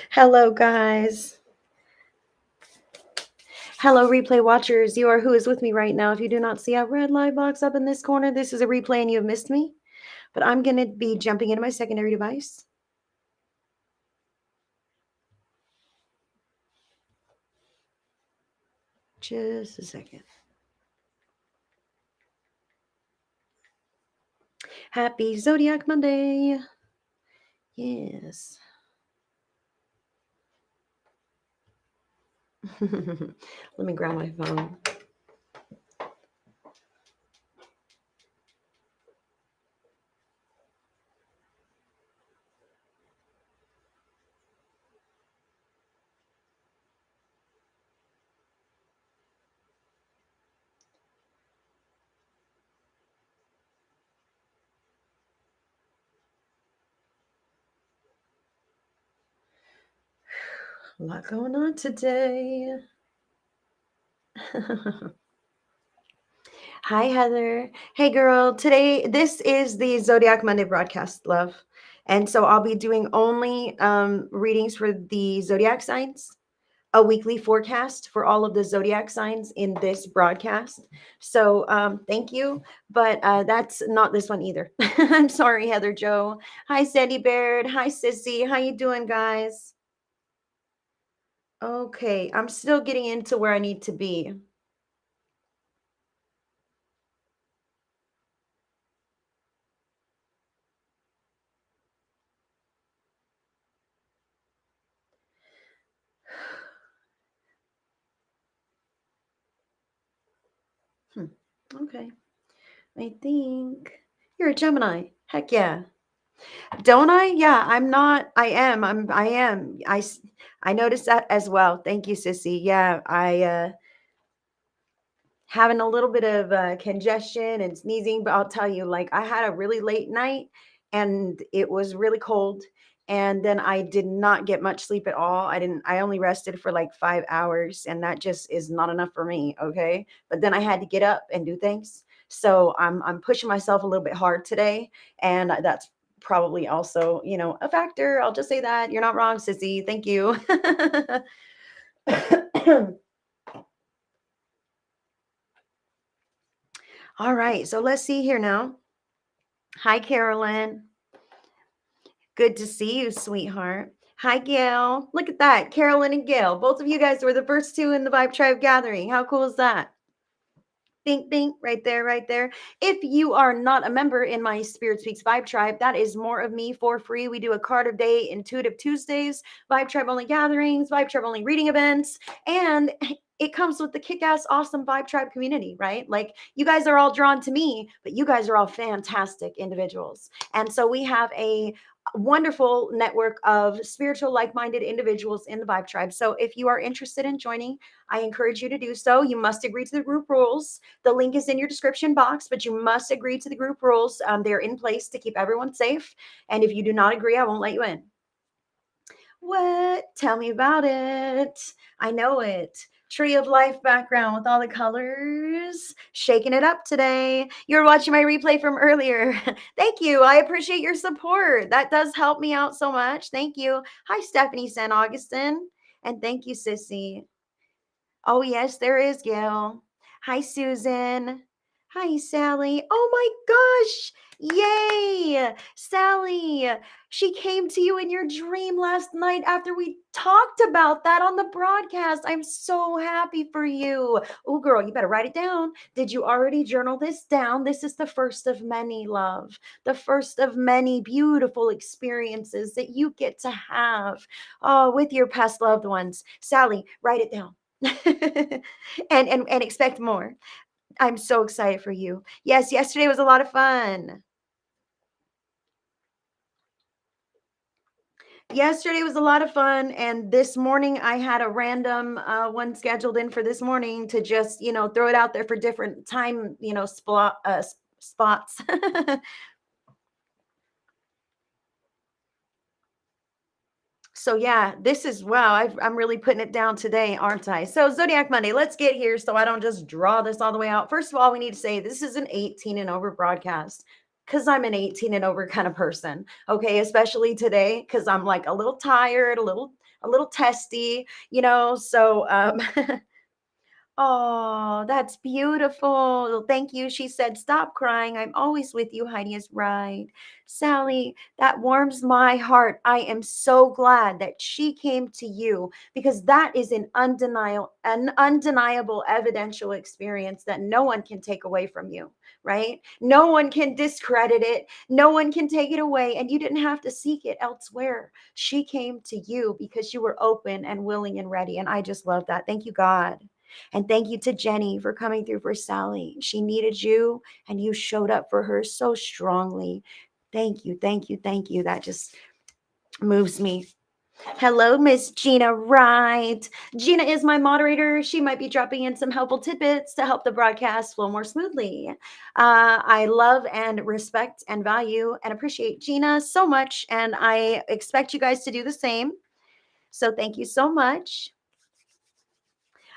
Hello, guys. Hello, replay watchers. You are who is with me right now. If you do not see a red light box up in this corner, this is a replay and you have missed me. But I'm going to be jumping into my secondary device. Just a second. Happy Zodiac Monday. Yes. Let me grab my phone. A lot going on today. Hi, Heather. Hey, girl. Today, this is the Zodiac Monday broadcast, love. And so I'll be doing only readings for the zodiac signs, a weekly forecast for all of the zodiac signs in this broadcast. So thank you. But that's not this one either. I'm sorry, Heather Joe. Hi, Sandy Baird. Hi, Sissy. How you doing, guys? Okay, I'm still getting into where I need to be. Okay. I think you're a Gemini. Heck yeah. Don't I? Yeah, I'm not. I am. I am. I noticed that as well. Thank you, Sissy. Yeah, I having a little bit of congestion and sneezing, but I'll tell you, like I had a really late night and it was really cold. And then I did not get much sleep at all. I only rested for like 5 hours, and that just is not enough for me. Okay. But then I had to get up and do things. So I'm pushing myself a little bit hard today. And that's probably also, a factor. I'll just say that. You're not wrong, Sissy. Thank you. All right. So let's see here now. Hi, Carolyn. Good to see you, sweetheart. Hi, Gail. Look at that. Carolyn and Gail. Both of you guys were the first two in the Vibe Tribe gathering. How cool is that? Bink, bink, right there, right there. If you are not a member in my Spirit Speaks Vibe Tribe, that is more of me for free. We do a card of day, Intuitive Tuesdays, Vibe Tribe only gatherings, Vibe Tribe only reading events, and it comes with the kick-ass awesome Vibe Tribe community, right? Like you guys are all drawn to me, but you guys are all fantastic individuals. And so we have a wonderful network of spiritual like-minded individuals in the Vibe Tribe. So if you are interested in joining, I encourage you to do so. You must agree to the group rules. The link is in your description box, but you must agree to the group rules. They're in place to keep everyone safe. And if you do not agree, I won't let you in. What? Tell me about it. I know it. Tree of Life background with all the colors. Shaking it up today. You're watching my replay from earlier. Thank you. I appreciate your support. That does help me out so much. Thank you. Hi, Stephanie St. Augustine. And thank you, Sissy. Oh, yes, there is, Gail. Hi, Susan. Hi, Sally. Oh my gosh. Yay. Sally, she came to you in your dream last night after we talked about that on the broadcast. I'm so happy for you. Oh, girl, you better write it down. Did you already journal this down? This is the first of many, love. The first of many beautiful experiences that you get to have with your past loved ones. Sally, write it down. and expect more. I'm so excited for you. Yes, yesterday was a lot of fun. Yesterday was a lot of fun, and this morning I had a random one scheduled in for this morning to just throw it out there for different time spots. So yeah, this is wow. I'm really putting it down today, aren't I? So Zodiac Monday, let's get here so I don't just draw this all the way out. First of all, we need to say this is an 18 and over broadcast. because I'm an 18 and over kind of person. Okay, especially today because I'm like a little tired, a little testy, So oh, that's beautiful. Thank you. She said, "Stop crying. I'm always with you." Heidi is right. Sally, that warms my heart. I am so glad that she came to you because that is an undeniable evidential experience that no one can take away from you, right? No one can discredit it. No one can take it away. And you didn't have to seek it elsewhere. She came to you because you were open and willing and ready. And I just love that. Thank you, God. And thank you to Jenny for coming through for Sally. She needed you and you showed up for her so strongly. Thank you, thank you, thank you. That just moves me. Hello, Miss Gina Wright. Gina is my moderator. She might be dropping in some helpful tidbits to help the broadcast flow more smoothly. I love and respect and value and appreciate Gina so much, and I expect you guys to do the same. So thank you so much.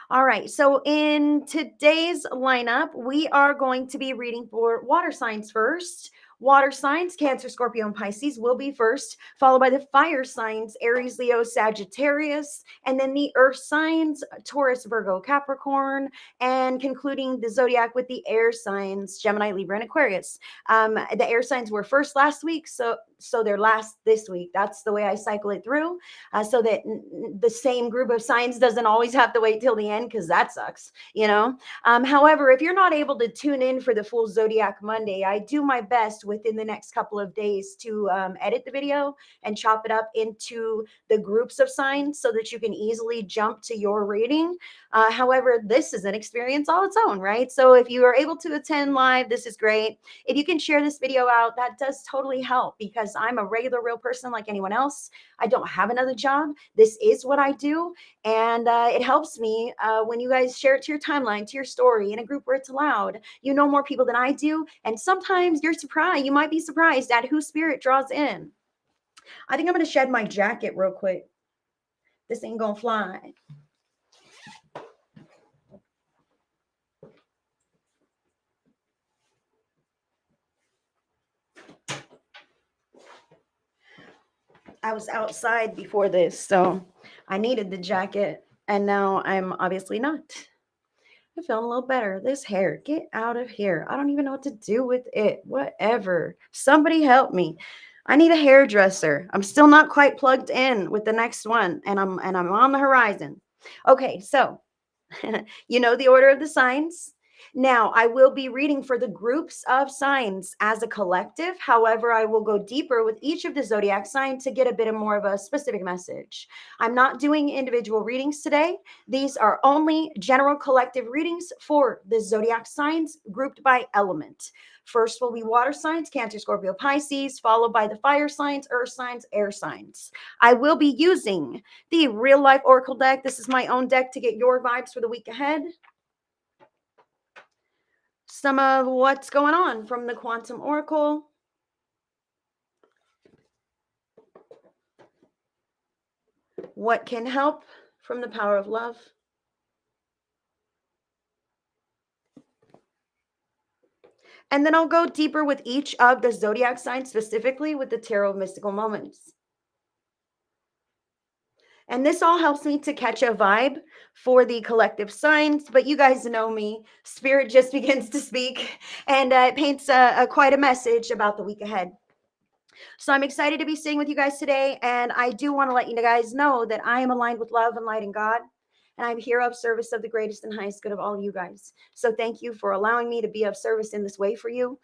All right. So in today's lineup, we are going to be reading for water signs first. Water signs, Cancer, Scorpio, and Pisces will be first, followed by the fire signs, Aries, Leo, Sagittarius, and then the earth signs, Taurus, Virgo, Capricorn, and concluding the zodiac with the air signs, Gemini, Libra, and Aquarius. The air signs were first last week, so they're last this week. That's the way I cycle it through, so that the same group of signs doesn't always have to wait till the end, because that sucks. However, if you're not able to tune in for the full Zodiac Monday, I do my best within the next couple of days to edit the video and chop it up into the groups of signs so that you can easily jump to your reading. However, this is an experience all its own, right? So if you are able to attend live, this is great. If you can share this video out, that does totally help, because I'm a regular, real person like anyone else. I don't have another job. This is what I do. And it helps me when you guys share it to your timeline, to your story, in a group where it's allowed. You know more people than I do. And sometimes you're surprised. You might be surprised at who spirit draws in. I think I'm going to shed my jacket real quick. This ain't going to fly. I was outside before this, so I needed the jacket, and now I'm obviously not. I'm feeling a little better. This hair, get out of here. I don't even know what to do with it. Whatever. Somebody help me. I need a hairdresser. I'm still not quite plugged in with the next one, and I'm on the horizon. Okay, so you know the order of the signs. Now, I will be reading for the groups of signs as a collective. However, I will go deeper with each of the zodiac signs to get a bit of more of a specific message. I'm not doing individual readings today. These are only general collective readings for the zodiac signs grouped by element. First will be water signs, Cancer, Scorpio, Pisces, followed by the fire signs, earth signs, air signs. I will be using the real life oracle deck. This is my own deck to get your vibes for the week ahead. Some of what's going on from the quantum oracle. What can help from the power of love. And then I'll go deeper with each of the zodiac signs, specifically with the tarot of mystical moments. And this all helps me to catch a vibe for the collective signs. But you guys know me. Spirit just begins to speak, and it paints quite a message about the week ahead. So I'm excited to be staying with you guys today. And I do want to let you guys know that I am aligned with love and light and God. And I'm here of service of the greatest and highest good of all you guys. So thank you for allowing me to be of service in this way for you.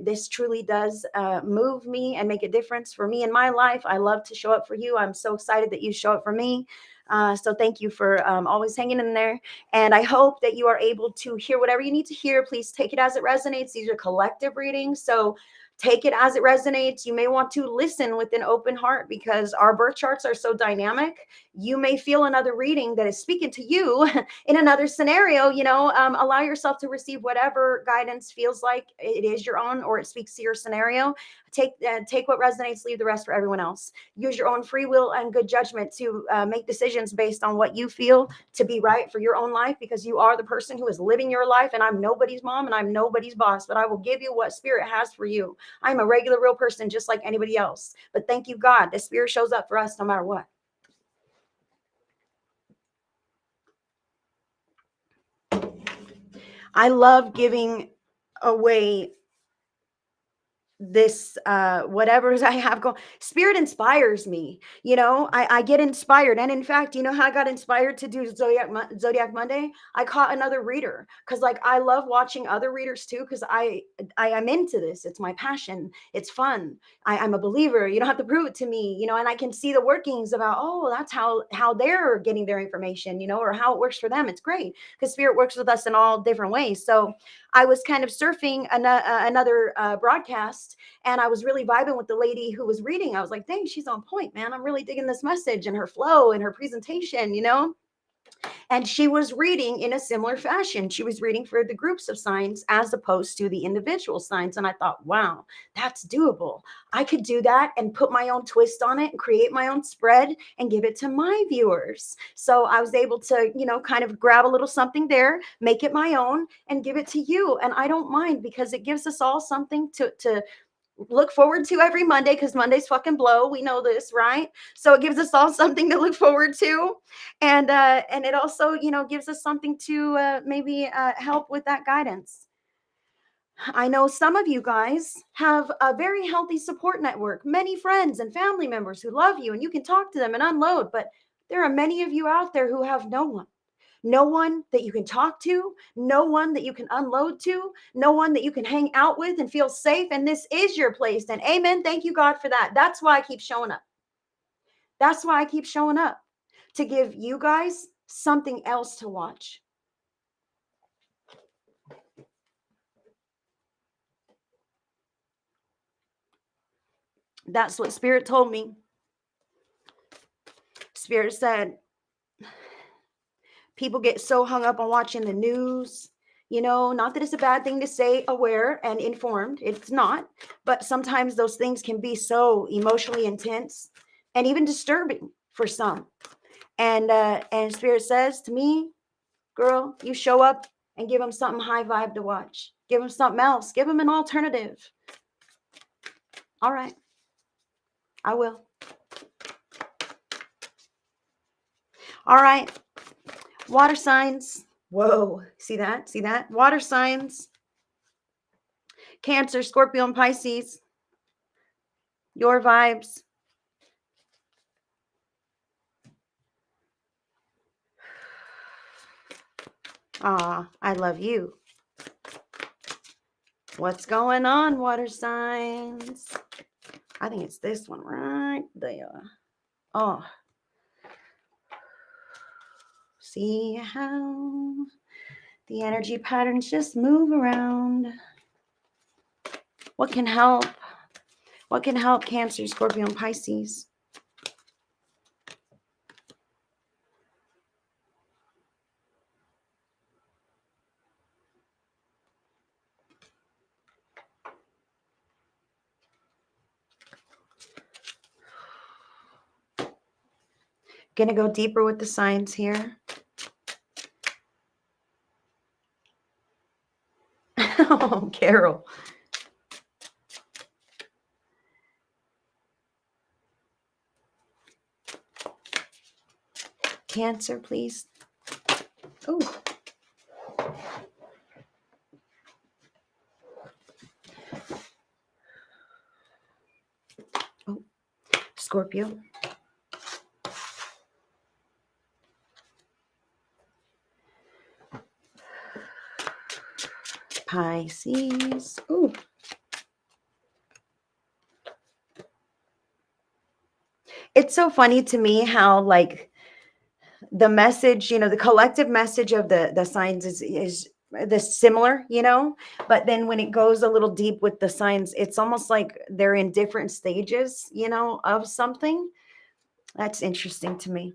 This truly does move me and make a difference for me in my life. I love to show up for you. I'm so excited that you show up for me. So thank you for always hanging in there. And I hope that you are able to hear whatever you need to hear. Please take it as it resonates. These are collective readings. So take it as it resonates. You may want to listen with an open heart because our birth charts are so dynamic. You may feel another reading that is speaking to you in another scenario. Allow yourself to receive whatever guidance feels like it is your own, or it speaks to your scenario. Take what resonates, leave the rest for everyone else. Use your own free will and good judgment to make decisions based on what you feel to be right for your own life, because you are the person who is living your life. And I'm nobody's mom and I'm nobody's boss, but I will give you what spirit has for you. I'm a regular, real person just like anybody else. But thank you, God, the spirit shows up for us no matter what. I love giving away this whatever I have going. Spirit inspires me. I get inspired. And in fact, you know how I got inspired to do Zodiac Monday? I caught another reader because like I love watching other readers too, because I am into this. It's my passion. It's fun. I'm a believer. You don't have to prove it to me, and I can see the workings about, oh, that's how they're getting their information, or how it works for them. It's great because spirit works with us in all different ways. So I was kind of surfing another broadcast, and I was really vibing with the lady who was reading. I was like, dang, she's on point, man. I'm really digging this message and her flow and her presentation, And she was reading in a similar fashion. She was reading for the groups of signs as opposed to the individual signs. And I thought, wow, that's doable. I could do that and put my own twist on it and create my own spread and give it to my viewers. So I was able to, kind of grab a little something there, make it my own, and give it to you. And I don't mind, because it gives us all something to look forward to every Monday, because Mondays fucking blow. We know this, right? So it gives us all something to look forward to. And it also, gives us something to maybe help with that guidance. I know some of you guys have a very healthy support network, many friends and family members who love you, and you can talk to them and unload. But there are many of you out there who have no one. No one that you can talk to, no one that you can unload to, no one that you can hang out with and feel safe. And this is your place. And amen. Thank you, God, for that. That's why I keep showing up. That's why I keep showing up, to give you guys something else to watch. That's what Spirit told me. Spirit said, people get so hung up on watching the news. Not that it's a bad thing to say aware and informed. It's not. But sometimes those things can be so emotionally intense and even disturbing for some. And Spirit says to me, girl, you show up and give them something high vibe to watch. Give them something else. Give them an alternative. All right. I will. All right. Water signs. Whoa. See that? See that? Water signs. Cancer, Scorpio, and Pisces. Your vibes. Ah, I love you. What's going on, water signs? I think it's this one right there. Oh. See how the energy patterns just move around. What can help? What can help Cancer, Scorpio, and Pisces? Gonna go deeper with the signs here. Oh, Carol. Cancer, please. Oh. Oh, Scorpio. Pisces. Ooh. It's so funny to me how, like, the message, the collective message of the signs is this similar, but then when it goes a little deep with the signs, it's almost like they're in different stages, of something. That's interesting to me.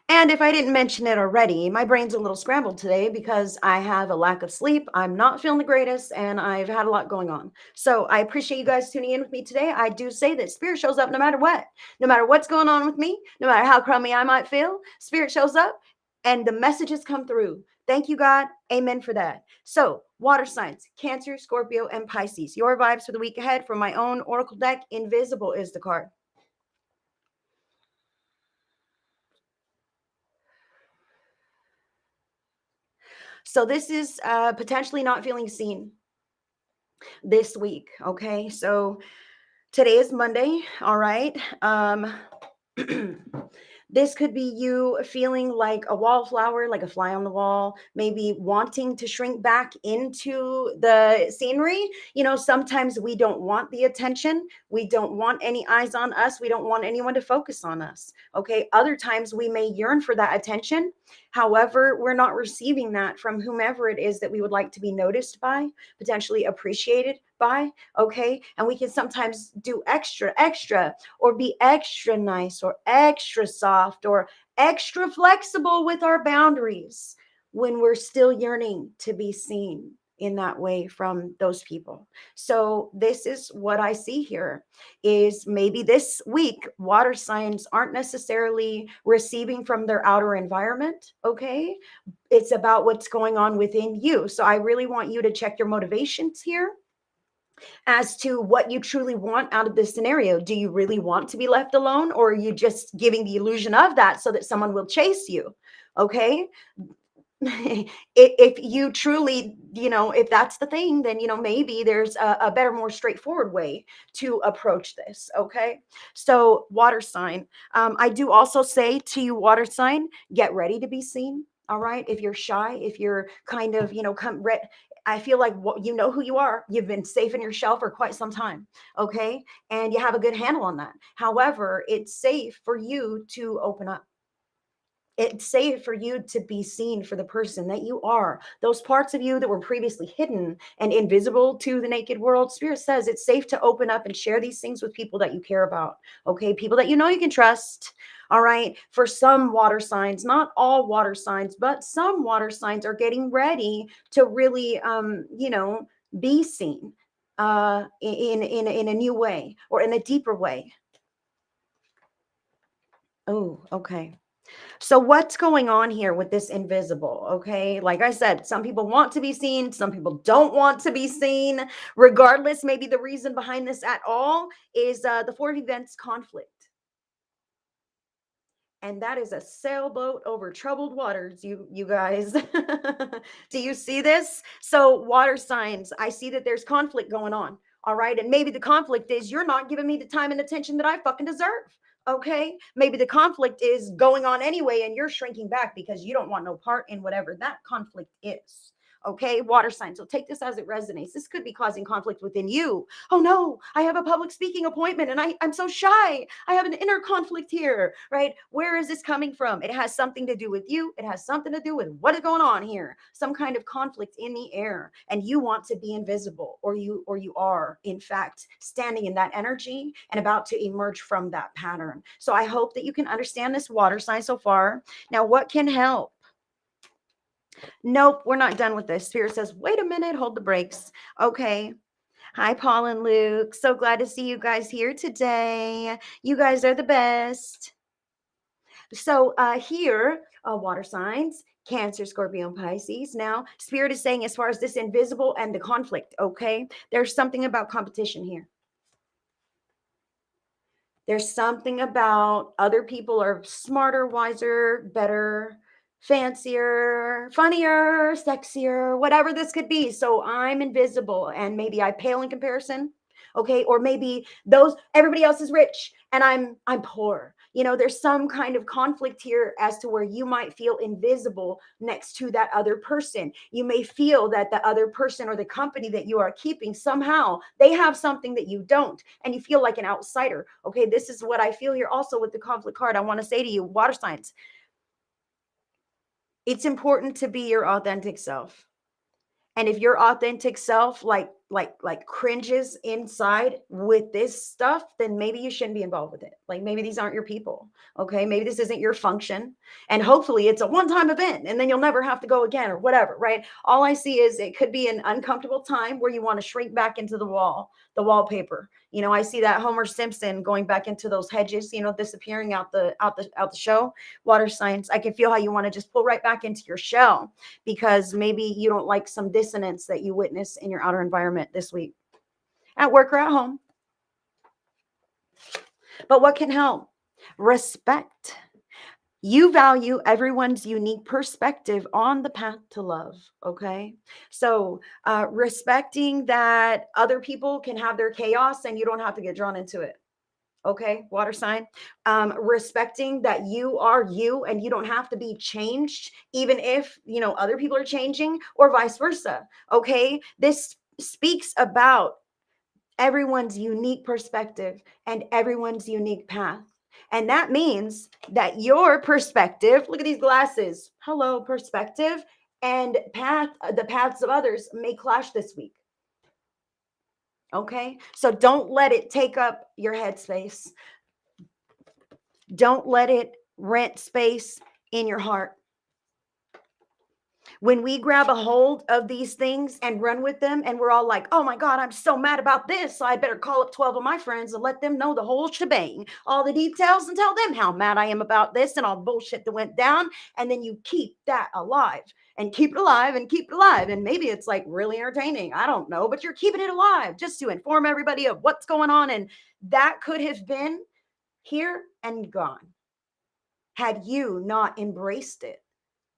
And if I didn't mention it already, my brain's a little scrambled today because I have a lack of sleep. I'm not feeling the greatest and I've had a lot going on. So I appreciate you guys tuning in with me today. I do say that spirit shows up no matter what, no matter what's going on with me, no matter how crummy I might feel, spirit shows up and the messages come through. Thank you, God. Amen for that. So, water signs, Cancer, Scorpio, and Pisces. Your vibes for the week ahead from my own Oracle deck. Invisible is the card. So this is potentially not feeling seen this week. Okay. So today is Monday. All right. This could be you feeling like a wallflower, like a fly on the wall, maybe wanting to shrink back into the scenery. Sometimes we don't want the attention. We don't want any eyes on us. We don't want anyone to focus on us. Okay. Other times we may yearn for that attention. However, we're not receiving that from whomever it is that we would like to be noticed by, potentially appreciated by. Okay. And we can sometimes do extra, or be extra nice, or extra soft, or extra flexible with our boundaries when we're still yearning to be seen in that way from those people. So this is what I see here is maybe this week water signs aren't necessarily receiving from their outer environment. Okay. It's about what's going on within you. So I really want you to check your motivations here as to what you truly want out of this scenario. Do you really want to be left alone, or are you just giving the illusion of that so that someone will chase you? Okay. If you truly, if that's the thing, then, maybe there's a better, more straightforward way to approach this. Okay. So, water sign. I do also say to you, water sign, get ready to be seen. All right. If you're shy, if you're kind of, I feel like you know who you are. You've been safe in your shell for quite some time. Okay. And you have a good handle on that. However, it's safe for you to open up. It's safe for you to be seen for the person that you are. Those parts of you that were previously hidden and invisible to the naked world, Spirit says it's safe to open up and share these things with people that you care about. Okay. People that you can trust. All right. For some water signs, not all water signs, but some water signs are getting ready to really, be seen in a new way, or in a deeper way. Oh, okay. So what's going on here with this invisible? Okay. Like I said, some people want to be seen, some people don't want to be seen. Regardless, maybe the reason behind this at all is the four of events conflict. And that is a sailboat over troubled waters, you guys. Do you see this? So water signs, I see that there's conflict going on. All right. And maybe the conflict is you're not giving me the time and attention that I fucking deserve. Okay. Maybe the conflict is going on anyway and you're shrinking back because you don't want no part in whatever that conflict is. Okay, water sign. So take this as it resonates. This could be causing conflict within you. Oh no, I have a public speaking appointment and I'm so shy. I have an inner conflict here, right? Where is this coming from? It has something to do with you. It has something to do with what is going on here. Some kind of conflict in the air, and you want to be invisible, or you are in fact standing in that energy and about to emerge from that pattern. So I hope that you can understand this water sign so far. Now, what can help? Nope, we're not done with this. Spirit says, wait a minute, hold the brakes. Okay. Hi, Paul and Luke. So glad to see you guys here today. You guys are the best. So here, water signs, Cancer, Scorpio, and Pisces. Now, Spirit is saying, as far as this invisible and the conflict, okay, there's something about competition here. There's something about other people are smarter, wiser, better, fancier, funnier, sexier, whatever this could be. So I'm invisible and maybe I pale in comparison. Okay. Or maybe everybody else is rich and I'm poor. There's some kind of conflict here as to where you might feel invisible next to that other person. You may feel that the other person or the company that you are keeping, somehow they have something that you don't, and you feel like an outsider. Okay, this is what I feel here also with the conflict card. I want to say to you, water signs, it's important to be your authentic self. And if your authentic self like cringes inside with this stuff, then maybe you shouldn't be involved with it. Like maybe these aren't your people. Okay. Maybe this isn't your function. And hopefully it's a one-time event and then you'll never have to go again or whatever. Right. All I see is it could be an uncomfortable time where you want to shrink back into the wallpaper. I see that Homer Simpson going back into those hedges, disappearing out the show. Water signs. I can feel how you want to just pull right back into your shell because maybe you don't like some dissonance that you witness in your outer environment this week, at work or at home. But what can help? Respect. You value everyone's unique perspective on the path to love. Okay. So, respecting that other people can have their chaos and you don't have to get drawn into it. Okay, water sign. Respecting that you are you and you don't have to be changed, even if, other people are changing or vice versa. Okay, this speaks about everyone's unique perspective and everyone's unique path. And that means that your perspective, look at these glasses, hello, perspective, and the paths of others may clash this week. Okay, so don't let it take up your headspace. Don't let it rent space in your heart. When we grab a hold of these things and run with them, and we're all like, oh my God, I'm so mad about this. So I better call up 12 of my friends and let them know the whole shebang, all the details, and tell them how mad I am about this and all the bullshit that went down. And then you keep that alive and keep it alive and keep it alive. And maybe it's like really entertaining. I don't know, but you're keeping it alive just to inform everybody of what's going on. And that could have been here and gone had you not embraced it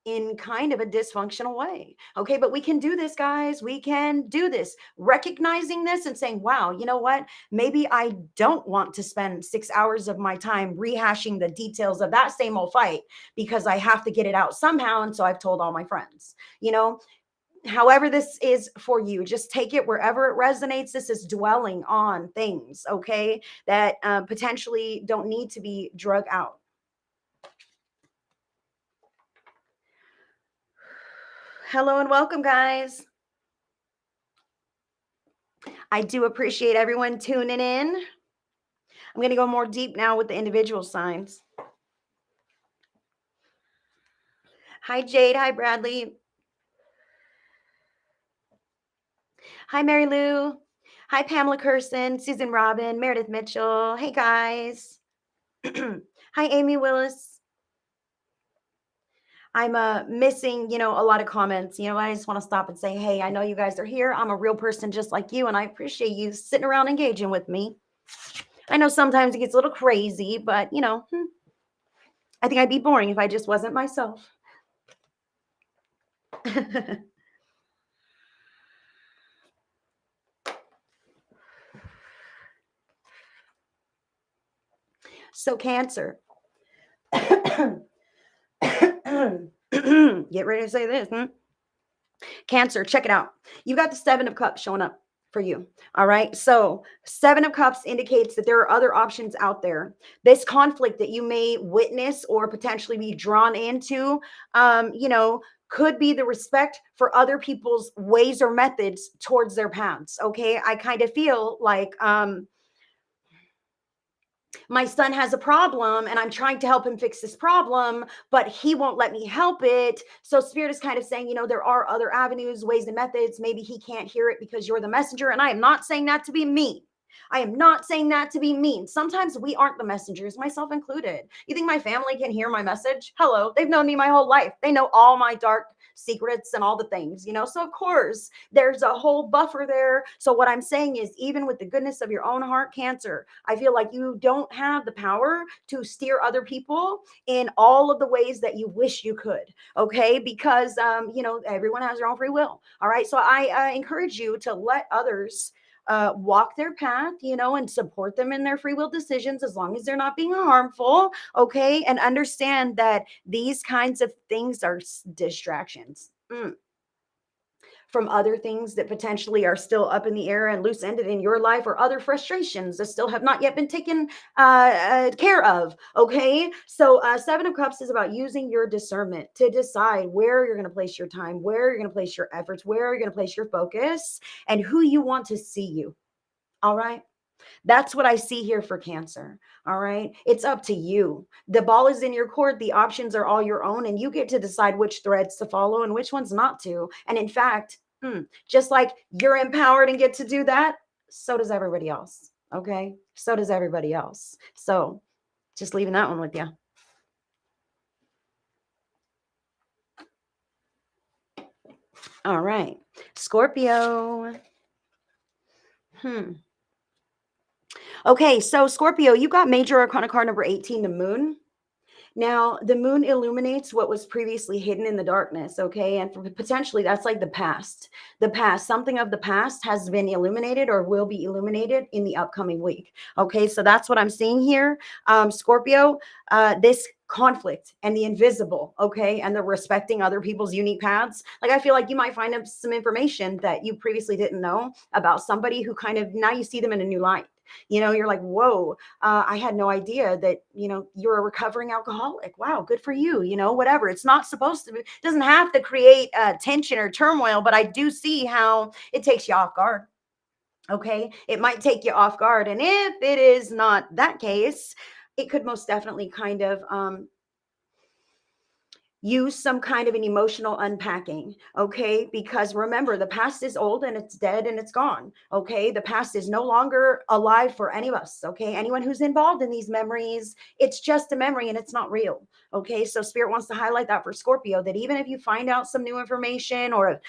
in kind of a dysfunctional way. Okay, but we can do this, guys. We can do this. Recognizing this and saying, wow, you know what? Maybe I don't want to spend 6 hours of my time rehashing the details of that same old fight because I have to get it out somehow. And so I've told all my friends, however this is for you, just take it wherever it resonates. This is dwelling on things, okay, that potentially don't need to be drug out. Hello and welcome, guys. I do appreciate everyone tuning in. I'm going to go more deep now with the individual signs. Hi, Jade. Hi, Bradley. Hi, Mary Lou. Hi, Pamela Curson, Susan Robin, Meredith Mitchell. Hey, guys. Hi, Amy Willis. I'm missing, a lot of comments. I just want to stop and say, hey, I know you guys are here. I'm a real person just like you, and I appreciate you sitting around engaging with me. I know sometimes it gets a little crazy, but, I think I'd be boring if I just wasn't myself. So Cancer. Get ready to say this. Cancer, check it out. You got the 7 of Cups showing up for you. All right. So 7 of Cups indicates that there are other options out there. This conflict that you may witness or potentially be drawn into, could be the respect for other people's ways or methods towards their paths. Okay. I kind of feel like, my son has a problem and I'm trying to help him fix this problem, but he won't let me help it. So Spirit is kind of saying, there are other avenues, ways and methods. Maybe he can't hear it because you're the messenger. And I am not saying that to be mean. I am not saying that to be mean. Sometimes we aren't the messengers, myself included. You think my family can hear my message? Hello, they've known me my whole life. They know all my dark secrets and all the things, so of course there's a whole buffer there. So what I'm saying is, even with the goodness of your own heart, Cancer, I feel like you don't have the power to steer other people in all of the ways that you wish you could. Okay, because everyone has their own free will. All right, so I encourage you to let others walk their path, and support them in their free will decisions as long as they're not being harmful. Okay. And understand that these kinds of things are distractions. From other things that potentially are still up in the air and loose ended in your life, or other frustrations that still have not yet been taken care of. Okay. So, Seven of Cups is about using your discernment to decide where you're going to place your time, where you're going to place your efforts, where you're going to place your focus, and who you want to see you. All right. That's what I see here for Cancer. All right. It's up to you. The ball is in your court. The options are all your own, and you get to decide which threads to follow and which ones not to. And in fact, just like you're empowered and get to do that, so does everybody else. Okay. So does everybody else. So just leaving that one with you. All right. Scorpio. Okay, so Scorpio, you got major arcana card number 18, the moon. Now, the moon illuminates what was previously hidden in the darkness, okay? And potentially that's like the past. The past, something of the past has been illuminated or will be illuminated in the upcoming week, okay? So that's what I'm seeing here. Scorpio, this conflict and the invisible, okay? And the respecting other people's unique paths. Like, I feel like you might find some information that you previously didn't know about somebody who kind of, now you see them in a new light. You're like, whoa, I had no idea that, you're a recovering alcoholic. Wow, good for you, whatever. It's not supposed to be, it doesn't have to create tension or turmoil, but I do see how it takes you off guard. Okay. It might take you off guard. And if it is not that case, it could most definitely kind of, use some kind of an emotional unpacking. Okay. Because remember, the past is old and it's dead and it's gone. Okay. The past is no longer alive for any of us. Okay. Anyone who's involved in these memories, it's just a memory and it's not real. Okay. So Spirit wants to highlight that for Scorpio, that even if you find out some new information, or,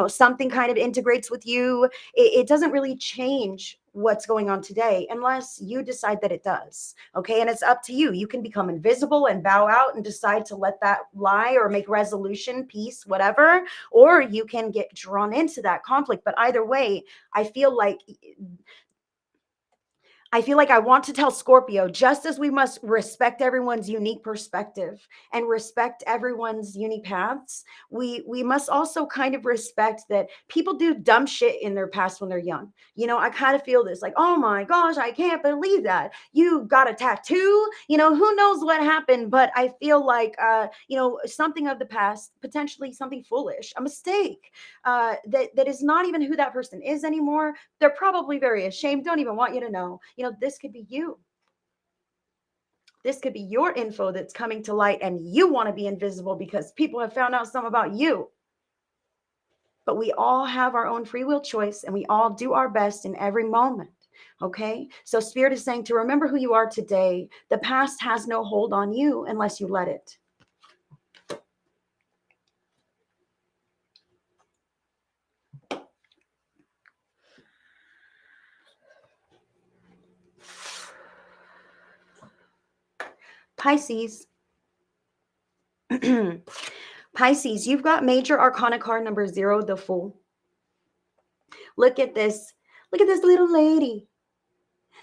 something kind of integrates with you, it doesn't really change what's going on today unless you decide that it does. Okay. And it's up to you. You can become invisible and bow out and decide to let that lie or make resolution, peace, whatever, or you can get drawn into that conflict. But either way, I feel like I want to tell Scorpio, just as we must respect everyone's unique perspective and respect everyone's unique paths, we must also kind of respect that people do dumb shit in their past when they're young. I kind of feel this like, oh my gosh, I can't believe that you got a tattoo. Who knows what happened, but I feel like something of the past, potentially something foolish, a mistake, that is not even who that person is anymore. They're probably very ashamed, don't even want you to know. This could be you. This could be your info that's coming to light, and you want to be invisible because people have found out some about you. But we all have our own free will choice, and we all do our best in every moment. Okay. So Spirit is saying to remember who you are today. The past has no hold on you unless you let it. Pisces. Pisces, you've got major arcana card number 0, the Fool. Look at this. Look at this little lady.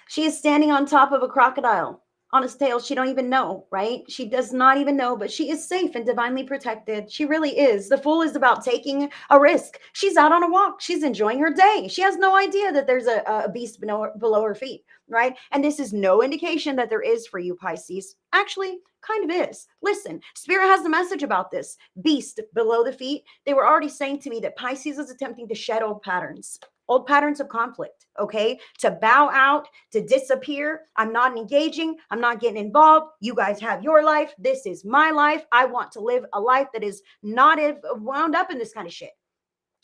She is standing on top of a crocodile on its tail. She don't even know, right? She does not even know, but she is safe and divinely protected. She really is. The Fool is about taking a risk. She's out on a walk. She's enjoying her day. She has no idea that there's a beast below her feet, right? And this is no indication that there is for you, Pisces. Actually, kind of is. Listen, Spirit has the message about this beast below the feet. They were already saying to me that Pisces is attempting to shed old patterns of conflict, okay? To bow out, to disappear. I'm not engaging. I'm not getting involved. You guys have your life. This is my life. I want to live a life that is not wound up in this kind of shit.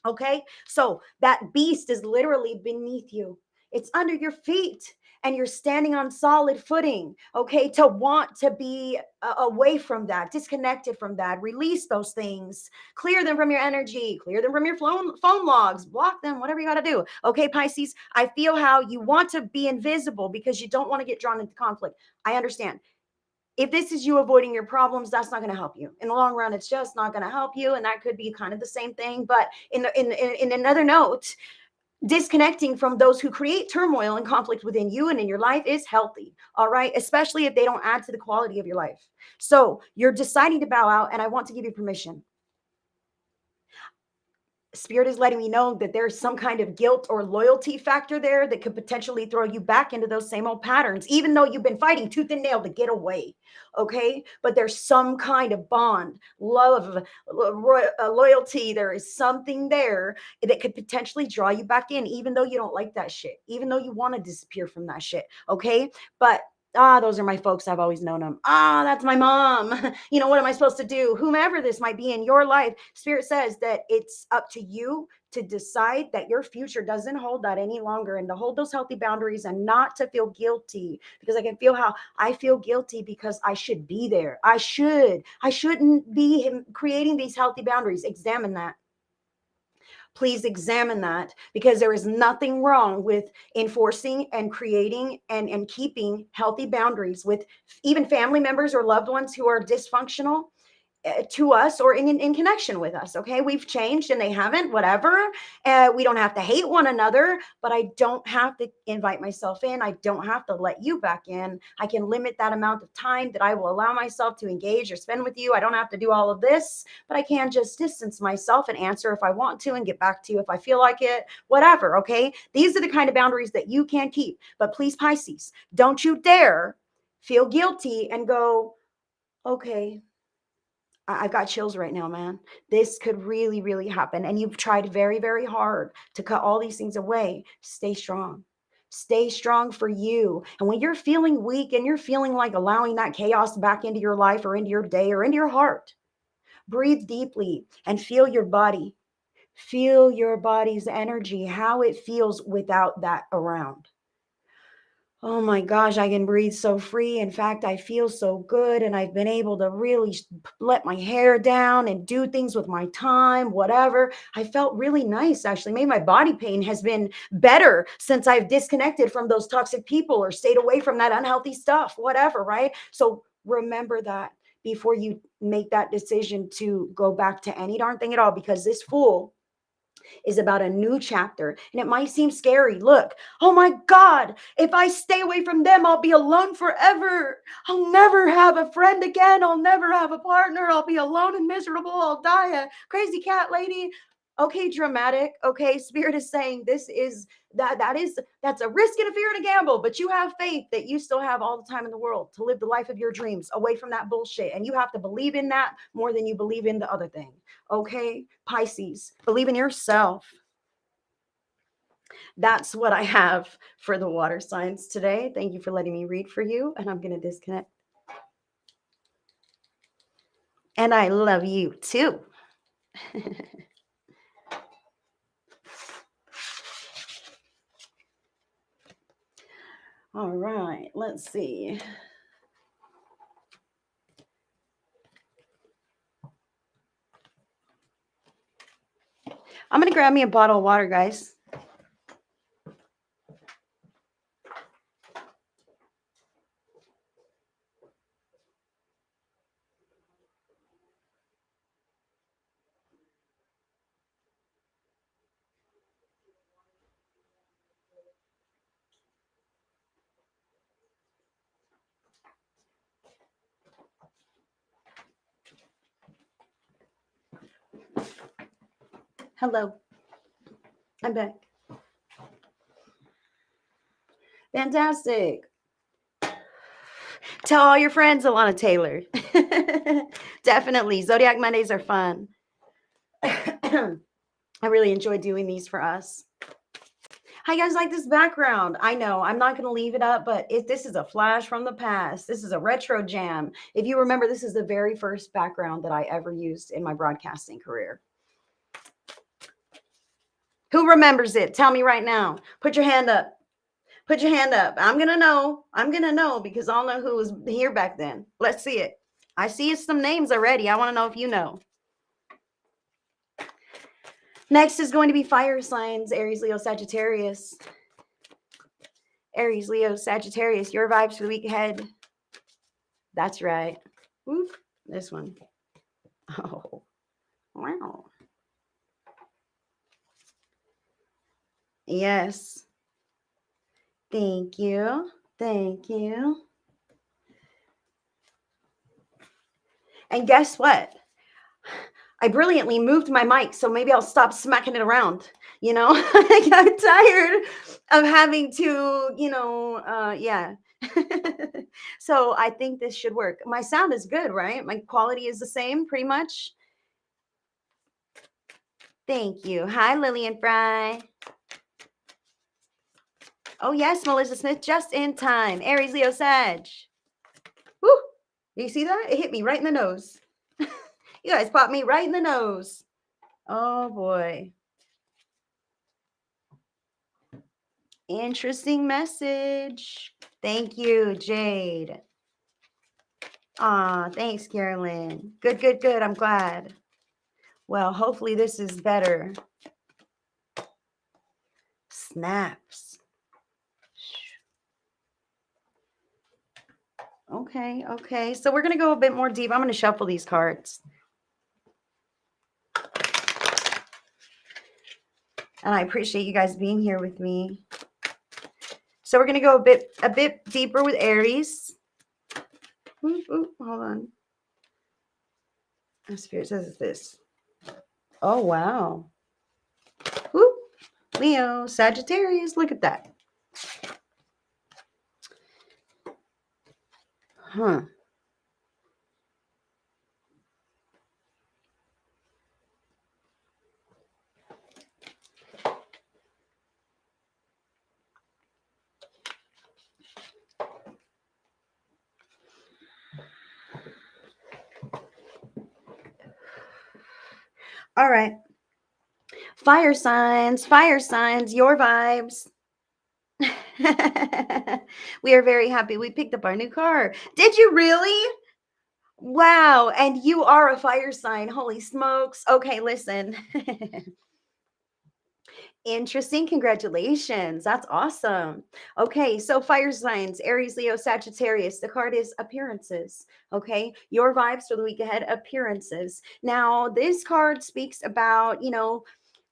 Okay? So that beast is literally beneath you. It's under your feet, and you're standing on solid footing, okay? To want to be away from that, disconnected from that, release those things, clear them from your energy, clear them from your phone logs, block them, whatever you got to do. Okay, Pisces, I feel how you want to be invisible because you don't want to get drawn into conflict. I understand. If this is you avoiding your problems, that's not going to help you in the long run. It's just not going to help you, and that could be kind of the same thing. But in another note, Disconnecting from those who create turmoil and conflict within you and in your life is healthy. All right. Especially if they don't add to the quality of your life. So you're deciding to bow out, and I want to give you permission. Spirit is letting me know that there's some kind of guilt or loyalty factor there that could potentially throw you back into those same old patterns, even though you've been fighting tooth and nail to get away. Okay. But there's some kind of bond, love, loyalty. There is something there that could potentially draw you back in, even though you don't like that shit, even though you want to disappear from that shit. Okay. But those are my folks. I've always known them. That's my mom. What am I supposed to do? Whomever this might be in your life, Spirit says that it's up to you to decide that your future doesn't hold that any longer, and to hold those healthy boundaries and not to feel guilty, because I can feel how I feel guilty because I should be there. I shouldn't be creating these healthy boundaries. Examine that. Please examine that, because there is nothing wrong with enforcing and creating and keeping healthy boundaries with even family members or loved ones who are dysfunctional to us, or in connection with us. Okay. We've changed and they haven't, whatever. We don't have to hate one another, but I don't have to invite myself in. I don't have to let you back in. I can limit that amount of time that I will allow myself to engage or spend with you. I don't have to do all of this, but I can just distance myself and answer if I want to and get back to you if I feel like it, whatever. Okay. These are the kind of boundaries that you can keep. But please, Pisces, don't you dare feel guilty and go, okay, I've got chills right now, man. This could really, really happen. And you've tried very, very hard to cut all these things away. Stay strong. Stay strong for you. And when you're feeling weak and you're feeling like allowing that chaos back into your life or into your day or into your heart, breathe deeply and feel your body. Feel your body's energy, how it feels without that around. Oh my gosh, I can breathe so free. In fact, I feel so good, and I've been able to really let my hair down and do things with my time, whatever. I felt really nice, actually. Maybe my body pain has been better since I've disconnected from those toxic people or stayed away from that unhealthy stuff, whatever, right? So remember that before you make that decision to go back to any darn thing at all, because this fool is about a new chapter, and it might seem scary. Look, oh my God, if I stay away from them, I'll be alone forever. I'll never have a friend again. I'll never have a partner. I'll be alone and miserable. I'll die a crazy cat lady. Okay, dramatic. Okay, Spirit is saying that's a risk and a fear and a gamble, but you have faith that you still have all the time in the world to live the life of your dreams away from that bullshit. And you have to believe in that more than you believe in the other thing. Okay, Pisces, believe in yourself. That's what I have for the water signs today. Thank you for letting me read for you, and I'm going to disconnect. And I love you too. All right, let's see. I'm going to grab me a bottle of water, guys. Hello. I'm back. Fantastic. Tell all your friends, Alana Taylor. Definitely. Zodiac Mondays are fun. I really enjoy doing these for us. How you guys like this background? I know I'm not going to leave it up, but this is a flash from the past. This is a retro jam. If you remember, this is the very first background that I ever used in my broadcasting career. Who remembers it? Tell me right now. Put your hand up. Put your hand up. I'm going to know. I'm going to know because I'll know who was here back then. Let's see it. I see some names already. I want to know if you know. Next is going to be fire signs, Aries, Leo, Sagittarius. Aries, Leo, Sagittarius, your vibes for the week ahead. That's right. Whoop, this one. Oh, wow. Yes. Thank you. Thank you. And guess what? I brilliantly moved my mic, so maybe I'll stop smacking it around. I got tired of having to, yeah. So I think this should work. My sound is good, right? My quality is the same, pretty much. Thank you. Hi, Lillian Fry. Oh, yes, Melissa Smith, just in time. Aries, Leo, Sag. Woo! You see that? It hit me right in the nose. You guys popped me right in the nose. Oh, boy. Interesting message. Thank you, Jade. Thanks, Carolyn. Good, good, good. I'm glad. Well, hopefully this is better. Snaps. Okay, okay. So we're going to go a bit more deep. I'm going to shuffle these cards. And I appreciate you guys being here with me. So we're going to go a bit deeper with Aries. Ooh, hold on. Spirit says it's this. Oh, wow. Ooh, Leo, Sagittarius. Look at that. Huh. All right. Fire signs, your vibes. We are very happy we picked up our new car. Did you really? Wow. And you are a fire sign. Holy smokes. Okay, listen. Interesting. Congratulations. That's awesome. Okay, so fire signs, Aries, Leo, Sagittarius. The card is appearances. Okay, your vibes for the week ahead, appearances. Now, this card speaks about,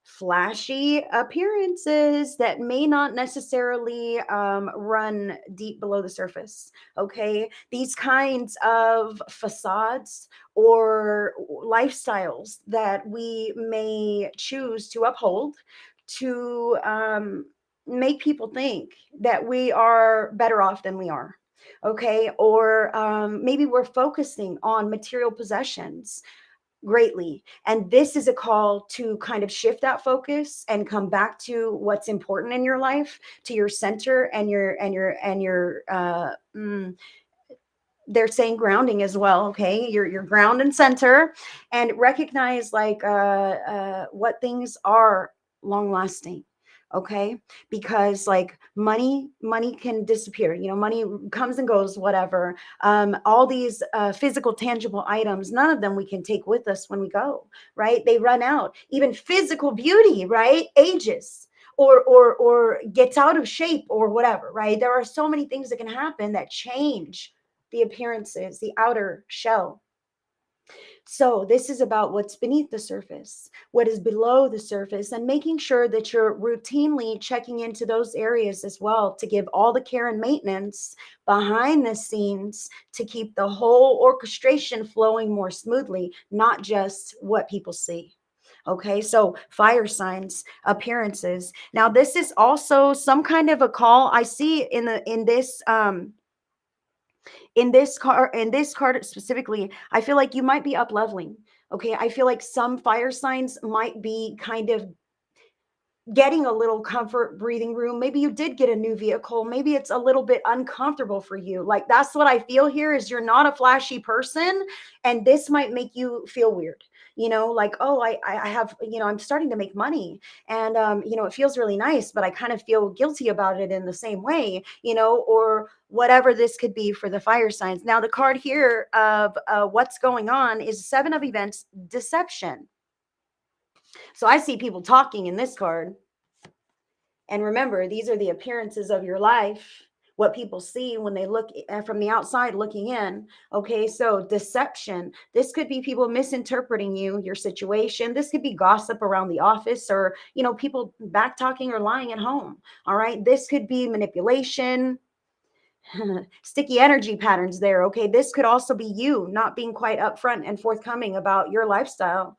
flashy appearances that may not necessarily run deep below the surface. Okay, these kinds of facades or lifestyles that we may choose to uphold to make people think that we are better off than we are. Okay, or maybe we're focusing on material possessions greatly, and this is a call to kind of shift that focus and come back to what's important in your life, to your center and your they're saying grounding as well. Okay, your ground and center, and recognize like what things are long lasting. Okay, because like money can disappear, money comes and goes, whatever. All these physical tangible items, none of them we can take with us when we go, right? They run out. Even physical beauty, right, ages or gets out of shape or whatever, right? There are so many things that can happen that change the appearances, the outer shell. So this is about what's beneath the surface, what is below the surface, and making sure that you're routinely checking into those areas as well to give all the care and maintenance behind the scenes to keep the whole orchestration flowing more smoothly, not just what people see. Okay, so fire signs, appearances. Now, this is also some kind of a call I see in this card specifically. I feel like you might be up leveling. Okay, I feel like some fire signs might be kind of getting a little comfort breathing room. Maybe you did get a new vehicle. Maybe it's a little bit uncomfortable for you. Like that's what I feel here is you're not a flashy person, and this might make you feel weird. Like, oh, I have, I'm starting to make money, and it feels really nice, but I kind of feel guilty about it in the same way, or whatever this could be for the fire signs. Now, the card here of what's going on is Seven of Events, deception. So I see people talking in this card. And remember, these are the appearances of your life. what people see when they look from the outside looking in. Okay, so deception. This could be people misinterpreting you, your situation. This could be gossip around the office, or people back talking or lying at home. All right, this could be manipulation. Sticky energy patterns there. Okay, this could also be you not being quite upfront and forthcoming about your lifestyle.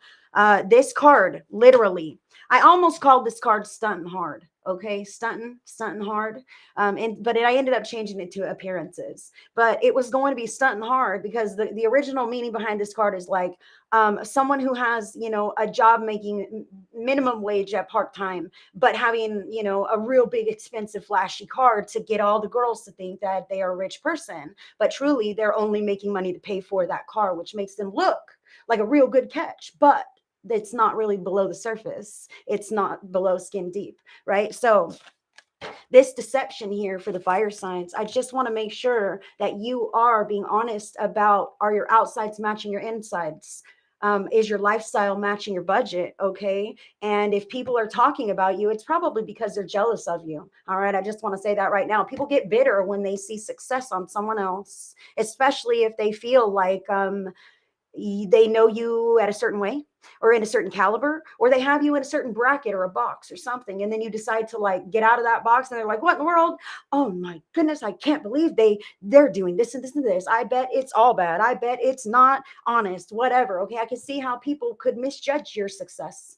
This card, literally, I almost called this card stunting hard. Okay, stunting hard. But I ended up changing it to appearances. But it was going to be stunting hard because the original meaning behind this card is like someone who has, a job making minimum wage at part time, but having, a real big, expensive, flashy car to get all the girls to think that they are a rich person. But truly, they're only making money to pay for that car, which makes them look like a real good catch. But it's not really below the surface. It's not below skin deep, right? So this deception here for the fire signs, I just want to make sure that you are being honest about, are your outsides matching your insides? Is your lifestyle matching your budget? Okay. And if people are talking about you, it's probably because they're jealous of you. All right. I just want to say that right now. People get bitter when they see success on someone else, especially if they feel like they know you at a certain way or in a certain caliber, or they have you in a certain bracket or a box or something. And then you decide to like get out of that box and they're like, what in the world? Oh my goodness. I can't believe they're doing this and this and this. I bet it's all bad. I bet it's not honest, whatever. Okay. I can see how people could misjudge your success.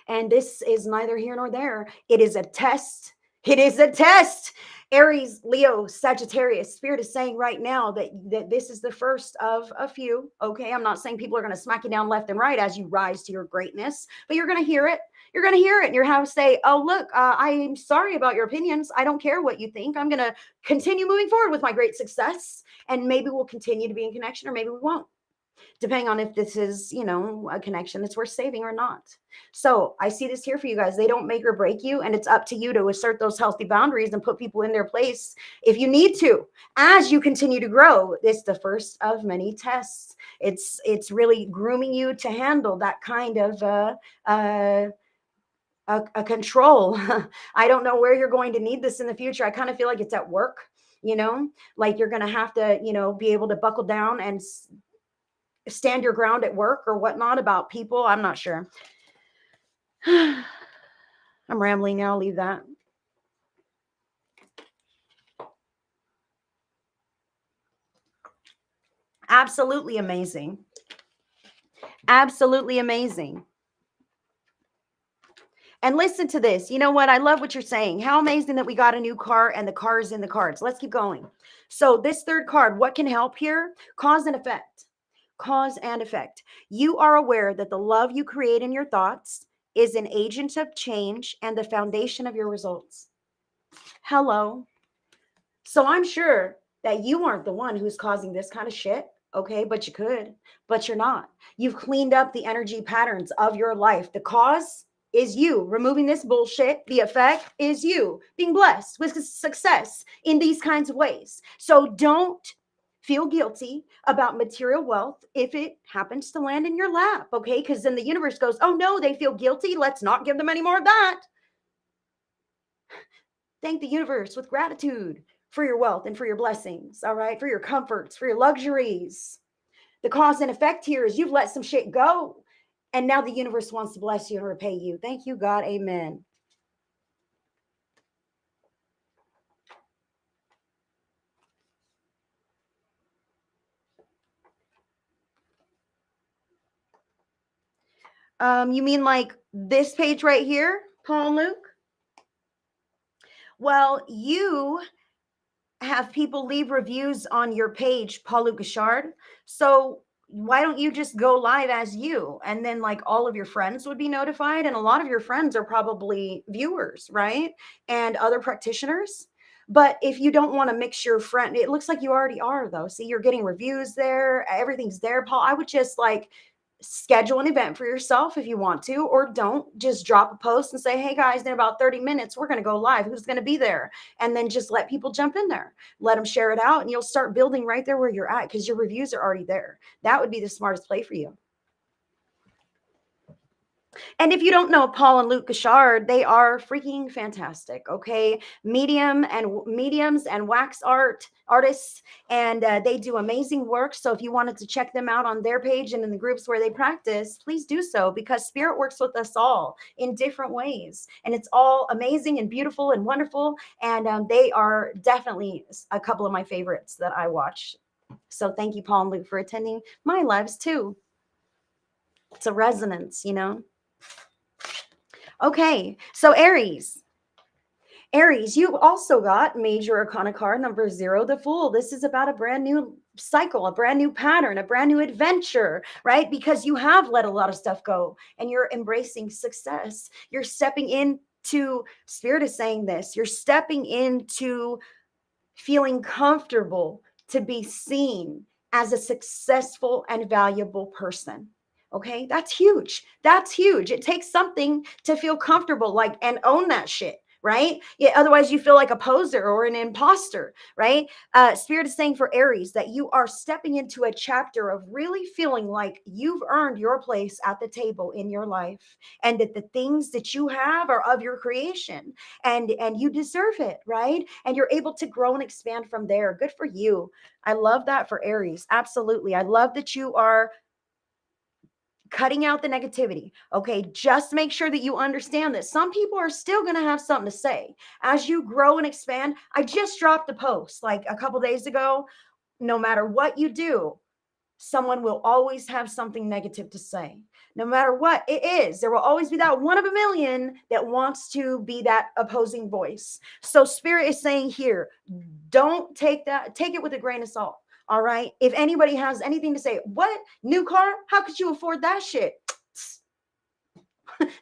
And this is neither here nor there. It is a test. It is a test. Aries, Leo, Sagittarius. Spirit is saying right now that this is the first of a few. Okay. I'm not saying people are going to smack you down left and right as you rise to your greatness, but you're going to hear it. You're going to hear it. And you're going to say, oh, look, I'm sorry about your opinions. I don't care what you think. I'm going to continue moving forward with my great success. And maybe we'll continue to be in connection, or maybe we won't, depending on if this is, a connection that's worth saving or not. So I see this here for you guys. They don't make or break you, and it's up to you to assert those healthy boundaries and put people in their place if you need to. As you continue to grow, it's the first of many tests. It's really grooming you to handle that kind of a control. I don't know where you're going to need this in the future. I kind of feel like it's at work, like you're going to have to, be able to buckle down and stand your ground at work or whatnot about people. I'm not sure. I'm rambling now. I'll leave that. Absolutely amazing. Absolutely amazing. And listen to this. You know what? I love what you're saying. How amazing that we got a new car and the car is in the cards. Let's keep going. So this third card, what can help here? Cause and effect. Cause and effect. You are aware that the love you create in your thoughts is an agent of change and the foundation of your results. Hello. So I'm sure that you aren't the one who's causing this kind of shit. Okay, but you could, but you're not. You've cleaned up the energy patterns of your life. The cause is you removing this bullshit. The effect is you being blessed with success in these kinds of ways. So don't feel guilty about material wealth if it happens to land in your lap. Okay, because then the universe goes, oh no, they feel guilty. Let's not give them any more of that. Thank the universe with gratitude for your wealth and for your blessings, all right, for your comforts, for your luxuries. The cause and effect here is you've let some shit go, and now the universe wants to bless you and repay you. Thank you, God. Amen. You mean like this page right here, Paul and Luke? Well, you have people leave reviews on your page, Paul Luke Gachard. So why don't you just go live as you, and then like all of your friends would be notified, and a lot of your friends are probably viewers, right? And other practitioners. But if you don't want to mix your friend, it looks like you already are though. See, you're getting reviews there, everything's there, Paul. I would just like schedule an event for yourself if you want to, or don't. Just drop a post and say, hey guys, in about 30 minutes we're going to go live, who's going to be there? And then just let people jump in there, let them share it out, and you'll start building right there where you're at, because your reviews are already there. That would be the smartest play for you. And if you don't know Paul and Luke Gashard, they are freaking fantastic. Okay, mediums and wax artists, and they do amazing work. So if you wanted to check them out on their page and in the groups where they practice, please do so, because spirit works with us all in different ways, and it's all amazing and beautiful and wonderful. And they are definitely a couple of my favorites that I watch. So thank you, Paul and Luke, for attending my lives too. It's a resonance, you know. Okay, so Aries. Aries, you also got major arcana card number 0, the Fool. This is about a brand new cycle, a brand new pattern, a brand new adventure, right? Because you have let a lot of stuff go and you're embracing success. You're stepping into, Spirit is saying this, you're stepping into feeling comfortable to be seen as a successful and valuable person. Okay, that's huge. That's huge. It takes something to feel comfortable, like, and own that shit, right? Yeah, otherwise you feel like a poser or an imposter, right? Spirit is saying for Aries that you are stepping into a chapter of really feeling like you've earned your place at the table in your life, and that the things that you have are of your creation, and you deserve it, right? And you're able to grow and expand from there. Good for you. I love that for Aries. Absolutely. I love that you are cutting out the negativity. Okay, just make sure that you understand this. Some people are still going to have something to say as you grow and expand. I just dropped a post like a couple days ago. No matter what you do, someone will always have something negative to say. No matter what it is, there will always be that one of a million that wants to be that opposing voice. So Spirit is saying here, don't take it with a grain of salt. All right. If anybody has anything to say, what new car? How could you afford that shit?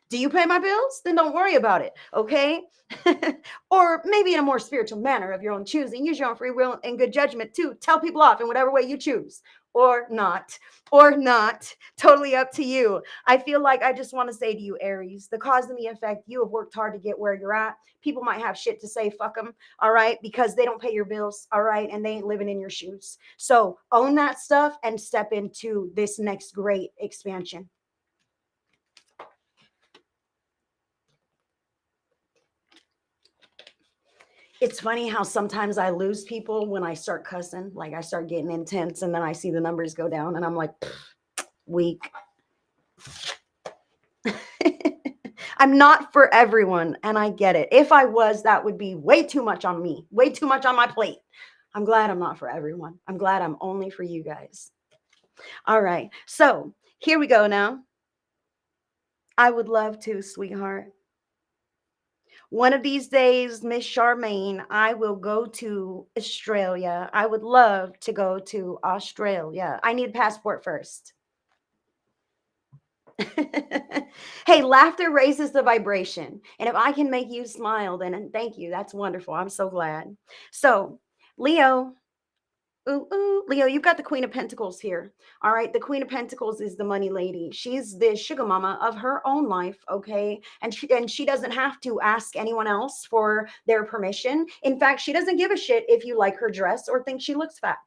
Do you pay my bills? Then don't worry about it. Okay. Or maybe in a more spiritual manner of your own choosing. Use your own free will and good judgment to tell people off in whatever way you choose, or not, or not. Totally up to you. I feel like I just want to say to you, Aries, the cause and the effect, you have worked hard to get where you're at. People might have shit to say, fuck them, all right, because they don't pay your bills, all right, and they ain't living in your shoes. So own that stuff and step into this next great expansion. It's funny how sometimes I lose people when I start cussing. Like I start getting intense and then I see the numbers go down and I'm like, weak. I'm not for everyone, and I get it. If I was, that would be way too much on me, way too much on my plate. I'm glad I'm not for everyone. I'm glad I'm only for you guys. All right. So here we go now. I would love to, sweetheart. One of these days, Miss Charmaine, I will go to Australia. I would love to go to Australia. I need a passport first. Hey, laughter raises the vibration. And if I can make you smile, then thank you. That's wonderful. I'm so glad. So, Leo, Leo, you've got the Queen of Pentacles here. All right. The Queen of Pentacles is the money lady. She's the sugar mama of her own life. Okay. And she doesn't have to ask anyone else for their permission. In fact, she doesn't give a shit if you like her dress or think she looks fat,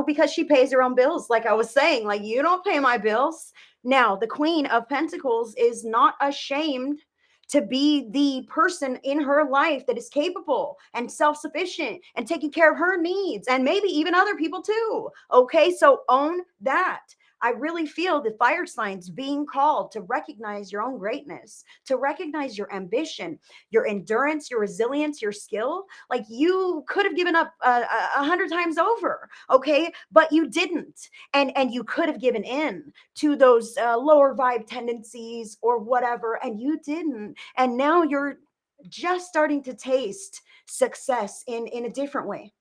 because she pays her own bills. Like I was saying, like, you don't pay my bills. Now, the Queen of Pentacles is not ashamed to be the person in her life that is capable and self-sufficient and taking care of her needs and maybe even other people too. Okay, so own that. I really feel the fire signs being called to recognize your own greatness, to recognize your ambition, your endurance, your resilience, your skill. Like you could have given up 100 times over, okay, but you didn't, and you could have given in to those lower vibe tendencies or whatever, and you didn't, and now you're just starting to taste success in a different way.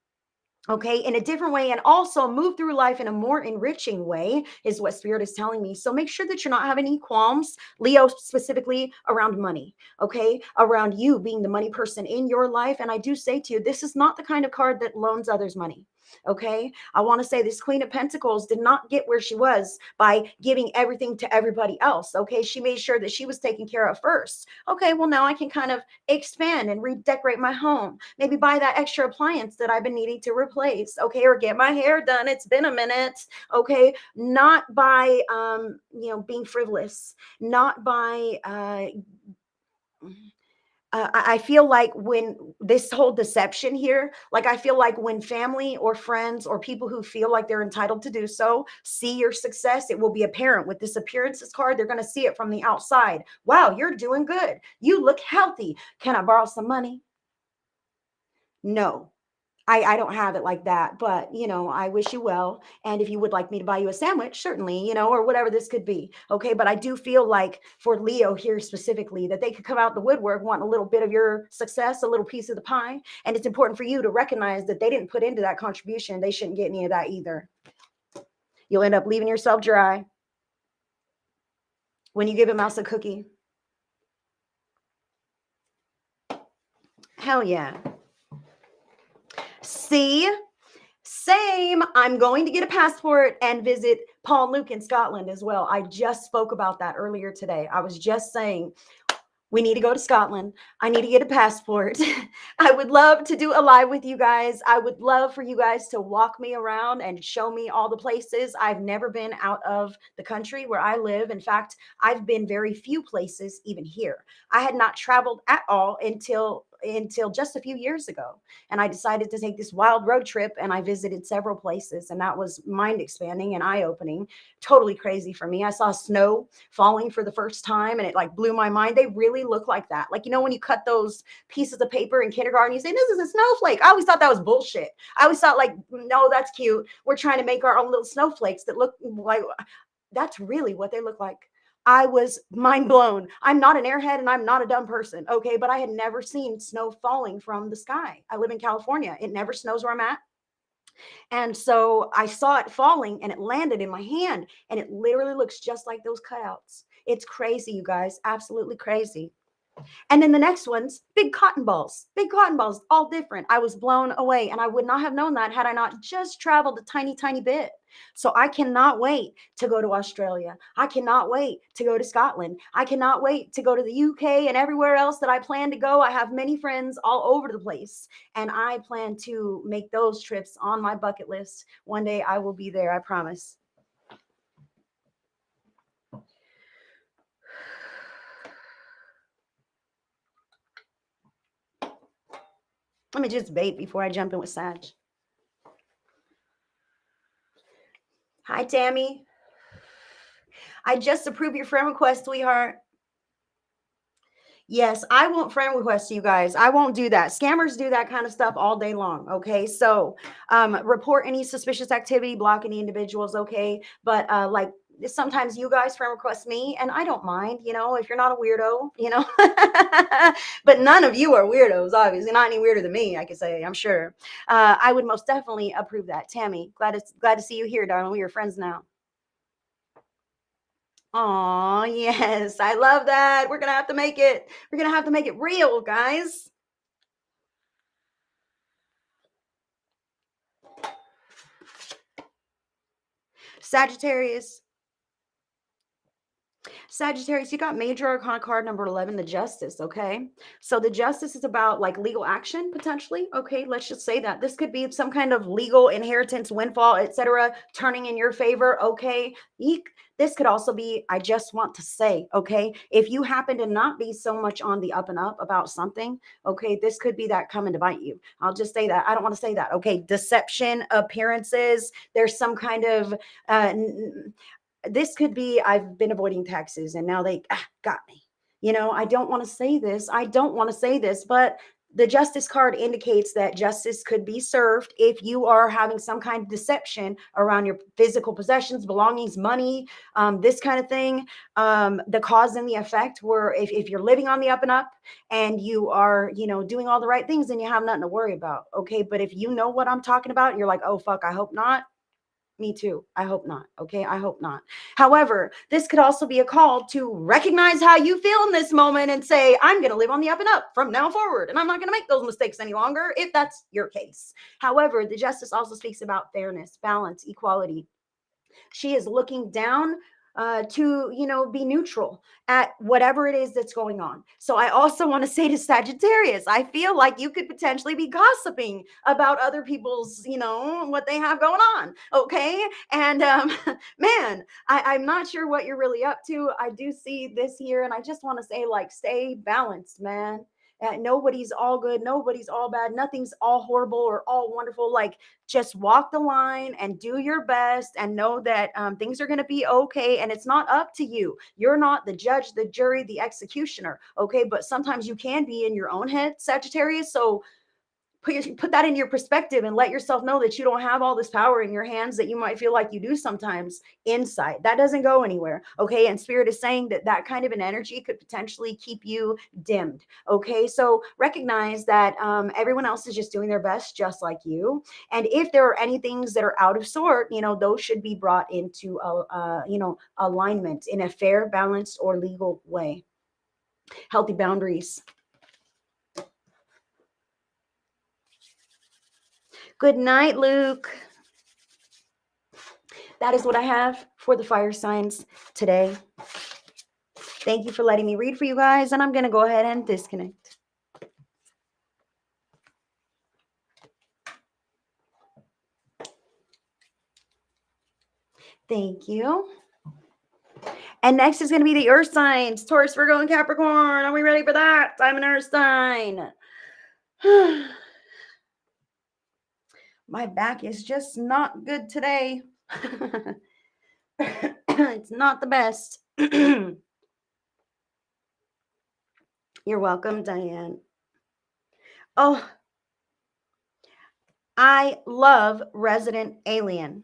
Okay, in a different way, and also move through life in a more enriching way is what Spirit is telling me. So make sure that you're not having any qualms, Leo, specifically around money. Okay, around you being the money person in your life. And I do say to you, this is not the kind of card that loans others money. Okay. I want to say this Queen of Pentacles did not get where she was by giving everything to everybody else. Okay. She made sure that she was taken care of first. Okay. Well, now I can kind of expand and redecorate my home. Maybe buy that extra appliance that I've been needing to replace. Okay. Or get my hair done. It's been a minute. Okay. Not by, being frivolous, not by, I feel like when this whole deception here, like I feel like when family or friends or people who feel like they're entitled to do so see your success, it will be apparent with this appearances card. They're going to see it from the outside. Wow, you're doing good. You look healthy. Can I borrow some money? No. I don't have it like that, but I wish you well. And if you would like me to buy you a sandwich, certainly, or whatever this could be. Okay. But I do feel like for Leo here specifically, that they could come out the woodwork wanting a little bit of your success, a little piece of the pie. And it's important for you to recognize that they didn't put into that contribution. They shouldn't get any of that either. You'll end up leaving yourself dry when you give a mouse a cookie. Hell yeah. See? Same. I'm going to get a passport and visit Paul Luke in Scotland as well. I just spoke about that earlier today. I was just saying we need to go to Scotland. I need to get a passport. I would love to do a live with you guys. I would love for you guys to walk me around and show me all the places. I've never been out of the country where I live. In fact, I've been very few places even here. I had not traveled at all until just a few years ago. And I decided to take this wild road trip and I visited several places, and that was mind expanding and eye opening. Totally crazy for me. I saw snow falling for the first time and it like blew my mind. They really look like that. Like, when you cut those pieces of paper in kindergarten, you say, this is a snowflake. I always thought that was bullshit. I always thought like, no, that's cute. We're trying to make our own little snowflakes that look like, that's really what they look like. I was mind blown. I'm not an airhead and I'm not a dumb person. Okay. But I had never seen snow falling from the sky. I live in California. It never snows where I'm at. And so I saw it falling and it landed in my hand and it literally looks just like those cutouts. It's crazy, you guys. Absolutely crazy. And then the next one's big cotton balls, all different. I was blown away and I would not have known that had I not just traveled a tiny, tiny bit. So I cannot wait to go to Australia. I cannot wait to go to Scotland. I cannot wait to go to the UK and everywhere else that I plan to go. I have many friends all over the place and I plan to make those trips on my bucket list. One day I will be there, I promise. Let me just bait before I jump in with Sag. Hi, Tammy. I just approved your friend request, sweetheart. Yes, I won't friend request you guys. I won't do that. Scammers do that kind of stuff all day long. Okay. So report any suspicious activity, block any individuals. Okay. But like sometimes you guys friend request me and I don't mind, if you're not a weirdo, but none of you are weirdos, obviously not any weirder than me. I could say, I'm sure. I would most definitely approve that. Tammy, glad to see you here, darling. We are friends now. Oh, yes. I love that. We're going to have to make it. We're going to have to make it real, guys. Sagittarius, you got major arcana card number 11, the Justice. Okay. So the Justice is about like legal action potentially. Okay. Let's just say that this could be some kind of legal inheritance, windfall, etc., turning in your favor. Okay. This could also be, I just want to say, okay, if you happen to not be so much on the up and up about something, okay, this could be that coming to bite you. I'll just say that. I don't want to say that. Okay. Deception, appearances, there's some kind of, this could be, I've been avoiding taxes and now they got me. I don't want to say this. But the Justice card indicates that justice could be served if you are having some kind of deception around your physical possessions, belongings, money, this kind of thing. The cause and the effect were if you're living on the up and up and you are, doing all the right things, then you have nothing to worry about. Okay. But if you know what I'm talking about, you're like, oh, fuck, I hope not. Me too. I hope not. Okay. I hope not. However, this could also be a call to recognize how you feel in this moment and say, I'm going to live on the up and up from now forward. And I'm not going to make those mistakes any longer if that's your case. However, the justice also speaks about fairness, balance, equality. She is looking down to, be neutral at whatever it is that's going on. So I also want to say to Sagittarius, I feel like you could potentially be gossiping about other people's, what they have going on. Okay. And man, I'm not sure what you're really up to. I do see this here. And I just want to say, like, stay balanced, man. Nobody's all good. Nobody's all bad. Nothing's all horrible or all wonderful. Like, just walk the line and do your best and know that things are going to be okay. And it's not up to you. You're not the judge, the jury, the executioner. Okay. But sometimes you can be in your own head, Sagittarius. So put that in your perspective and let yourself know that you don't have all this power in your hands that you might feel like you do sometimes inside. That doesn't go anywhere. Okay. And Spirit is saying that that kind of an energy could potentially keep you dimmed. Okay. So recognize that everyone else is just doing their best, just like you. And if there are any things that are out of sort, those should be brought into, alignment in a fair, balanced, or legal way. Healthy boundaries. Good night, Luke. That is what I have for the fire signs today. Thank you for letting me read for you guys, and I'm going to go ahead and disconnect. Thank you. And next is going to be the earth signs. Taurus, Virgo, and Capricorn. Are we ready for that? I'm an earth sign. My back is just not good today. It's not the best. You're welcome, Diane. Oh, I love Resident Alien.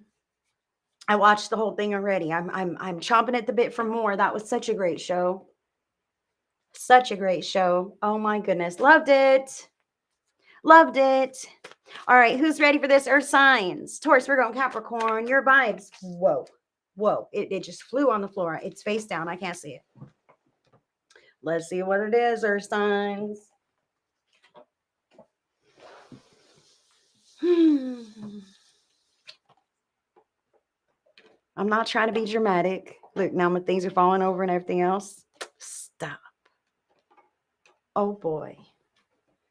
I watched the whole thing already. I'm chomping at the bit for more. That was such a great show. Such a great show. Oh my goodness. Loved it. Loved it. All right, who's ready for this? Earth signs. Taurus, Virgo, and Capricorn. Your vibes. Whoa. Whoa. It just flew on the floor. It's face down. I can't see it. Let's see what it is, Earth signs. I'm not trying to be dramatic. Look, now my things are falling over and everything else. Stop. Oh boy.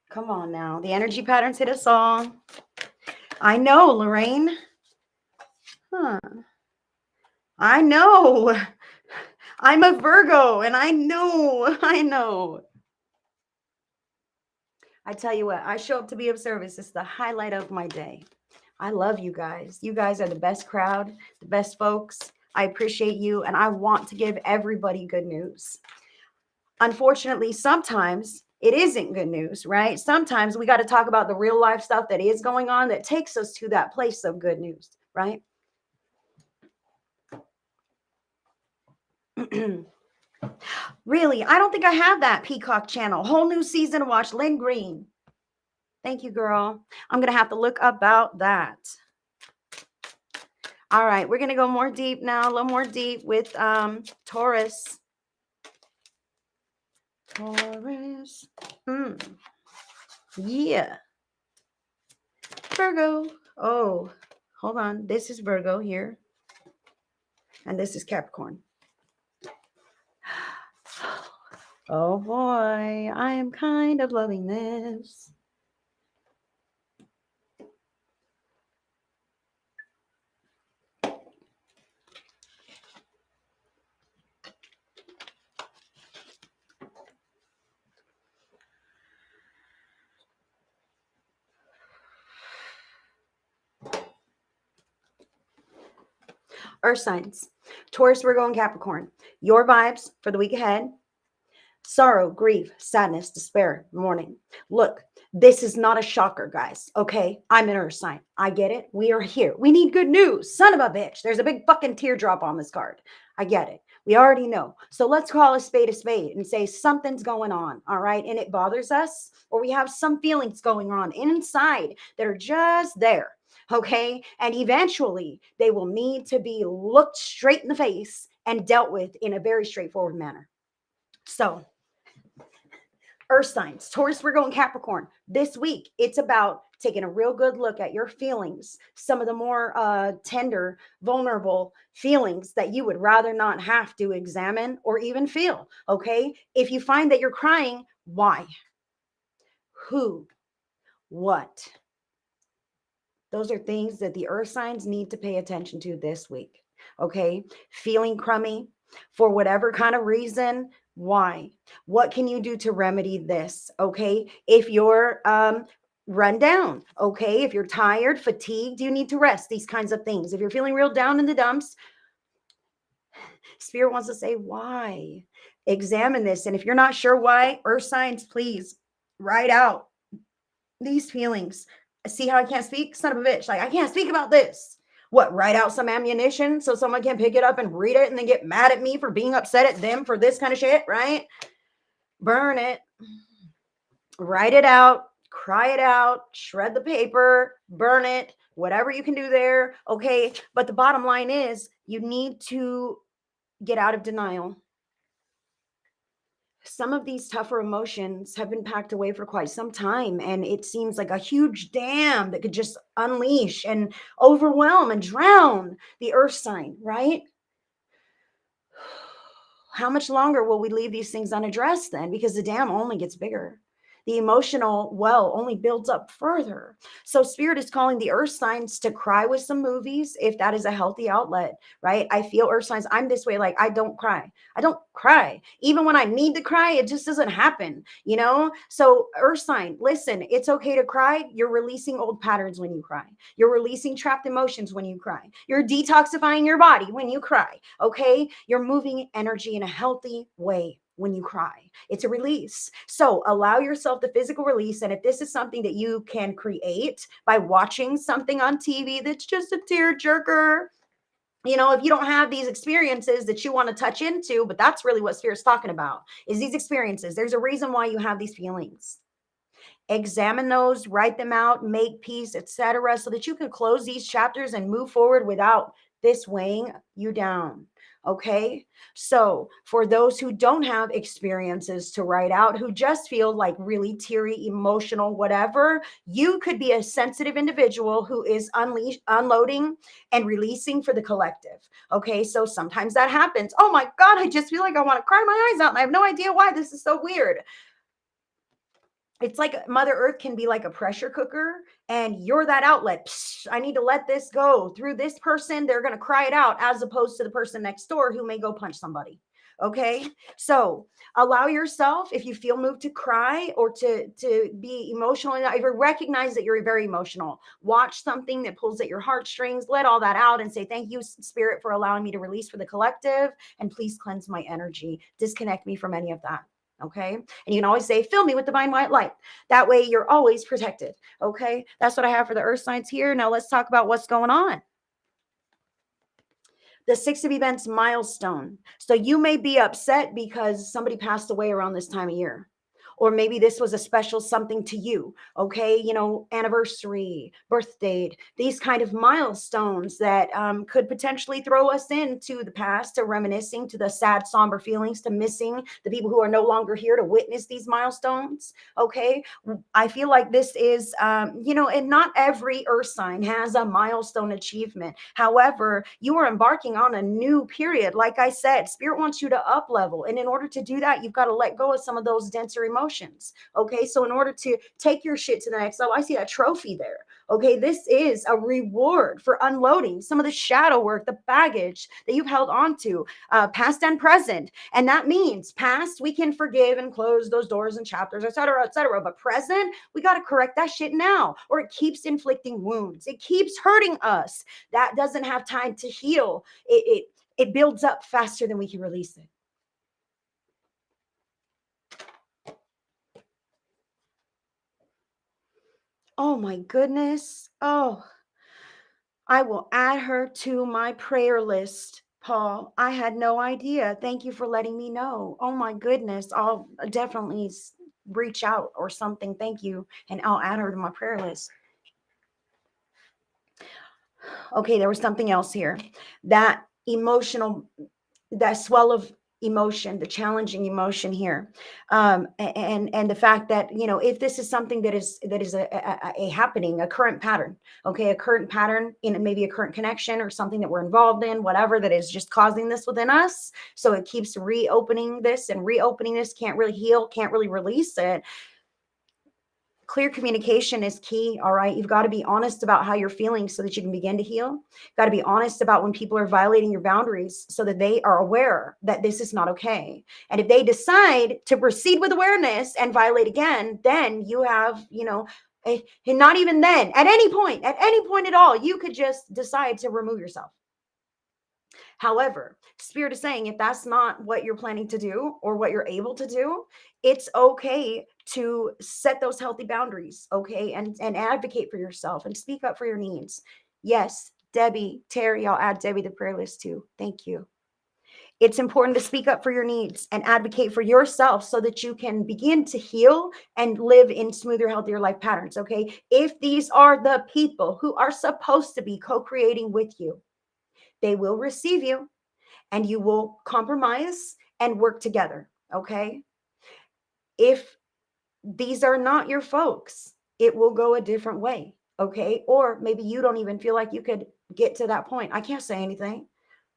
Come on now. The energy patterns hit us all. I know, Lorraine. Huh. I know. I'm a Virgo, and I know. I tell you what, I show up to be of service. It's the highlight of my day. I love you guys. You guys are the best crowd, the best folks. I appreciate you, and I want to give everybody good news. Unfortunately, sometimes it isn't good news, right? Sometimes we got to talk about the real life stuff that is going on that takes us to that place of good news, right? Really, I don't think I have that Peacock channel. Whole new season to watch. Lynn Green. Thank you, girl. I'm going to have to look about that. All right, we're going to go more deep now, a little more deep with Taurus. Taurus. Yeah. Virgo. Oh, hold on. This is Virgo here. And this is Capricorn. Oh boy, I am kind of loving this. Earth signs. Taurus, Virgo, and Capricorn. Your vibes for the week ahead. Sorrow, grief, sadness, despair, mourning. Look, this is not a shocker, guys. Okay, I'm an earth sign. I get it. We are here. We need good news. Son of a bitch. There's a big fucking teardrop on this card. I get it. We already know. So let's call a spade and say something's going on. All right. And it bothers us, or we have some feelings going on inside that are just there. Okay. And eventually they will need to be looked straight in the face and dealt with in a very straightforward manner. So, Earth signs, Taurus, Virgo, and Capricorn. This week, it's about taking a real good look at your feelings, some of the more tender, vulnerable feelings that you would rather not have to examine or even feel. Okay. If you find that you're crying, why? Who? What? Those are things that the earth signs need to pay attention to this week. Okay. Feeling crummy for whatever kind of reason. Why? What can you do to remedy this? Okay. If you're run down, okay. If you're tired, fatigued, you need to rest, these kinds of things. If you're feeling real down in the dumps, Spirit wants to say, why? Examine this. And if you're not sure why, earth signs, please write out these feelings. See how I can't speak? Son of a bitch. Like, I can't speak about this. What, write out some ammunition so someone can pick it up and read it and then get mad at me for being upset at them for this kind of shit, right? Burn it, write it out, cry it out, shred the paper, burn it, whatever you can do there. Okay. But the bottom line is you need to get out of denial. Some of these tougher emotions have been packed away for quite some time, and it seems like a huge dam that could just unleash and overwhelm and drown the earth sign, right? How much longer will we leave these things unaddressed then? Because the dam only gets bigger. The emotional well only builds up further. So, Spirit is calling the earth signs to cry with some movies if that is a healthy outlet, right? I feel earth signs. I'm this way. Like, I don't cry. I don't cry. Even when I need to cry, it just doesn't happen, you know? So, earth sign, listen, it's okay to cry. You're releasing old patterns when you cry. You're releasing trapped emotions when you cry. You're detoxifying your body when you cry, okay? You're moving energy in a healthy way when you cry. It's a release. So allow yourself the physical release. And if this is something that you can create by watching something on TV that's just a tear jerker, you know, if you don't have these experiences that you want to touch into, but that's really what Spirit's talking about, is these experiences. There's a reason why you have these feelings. Examine those, write them out, make peace, etc., so that you can close these chapters and move forward without this weighing you down. Okay. So, for those who don't have experiences to write out, who just feel like really teary, emotional, whatever, you could be a sensitive individual who is unloading and releasing for the collective. Okay. So, sometimes that happens. Oh my God, I just feel like I want to cry my eyes out and I have no idea why. This is so weird. It's like Mother Earth can be like a pressure cooker, and you're that outlet. Psh, I need to let this go through this person. They're going to cry it out, as opposed to the person next door who may go punch somebody. Okay. So allow yourself, if you feel moved to cry or to be emotional, if you recognize that you're very emotional, watch something that pulls at your heartstrings, let all that out and say, thank you, Spirit, for allowing me to release for the collective. And please cleanse my energy. Disconnect me from any of that. Okay. And you can always say, fill me with divine white light. That way you're always protected. Okay. That's what I have for the earth signs here. Now let's talk about what's going on. The Six of Events milestone. So you may be upset because somebody passed away around this time of year. Or maybe this was a special something to you, okay? You know, anniversary, birth date, these kind of milestones that could potentially throw us into the past, to reminiscing, to the sad, somber feelings, to missing the people who are no longer here to witness these milestones, okay? I feel like this is, you know, and not every earth sign has a milestone achievement. However, you are embarking on a new period. Like I said, Spirit wants you to up level. And in order to do that, you've got to let go of some of those denser emotions. Okay. So in order to take your shit to the next level, I see that trophy there. Okay. This is a reward for unloading some of the shadow work, the baggage that you've held on to, past and present. And that means past, we can forgive and close those doors and chapters, et cetera, et cetera. But present, we got to correct that shit now, or it keeps inflicting wounds. It keeps hurting us. That doesn't have time to heal. It builds up faster than we can release it. Oh my goodness. Oh, I will add her to my prayer list Paul, I had no idea. Thank you for letting me know. Oh my goodness. I'll definitely reach out or something. Thank you. And I'll add her to my prayer list. Okay, there was something else here. That emotional, that swell of emotion, the challenging emotion here, and the fact that, if this is something that is a happening, a current pattern, okay, a current pattern in maybe a current connection or something that we're involved in, whatever that is just causing this within us, so it keeps reopening this and reopening this, can't really heal, can't really release it. Clear communication is key. All right. You've got to be honest about how you're feeling so that you can begin to heal. You've got to be honest about when people are violating your boundaries so that they are aware that this is not okay. And if they decide to proceed with awareness and violate again, then you have, and not even then, at any point at all, you could just decide to remove yourself. However, Spirit is saying if that's not what you're planning to do or what you're able to do, it's okay to set those healthy boundaries, okay? And advocate for yourself and speak up for your needs. Yes, Debbie, Terry, I'll add Debbie to the prayer list too. Thank you. It's important to speak up for your needs and advocate for yourself so that you can begin to heal and live in smoother, healthier life patterns, okay? If these are the people who are supposed to be co-creating with you, they will receive you and you will compromise and work together. Okay. If these are not your folks, it will go a different way. Okay. Or maybe you don't even feel like you could get to that point. I can't say anything.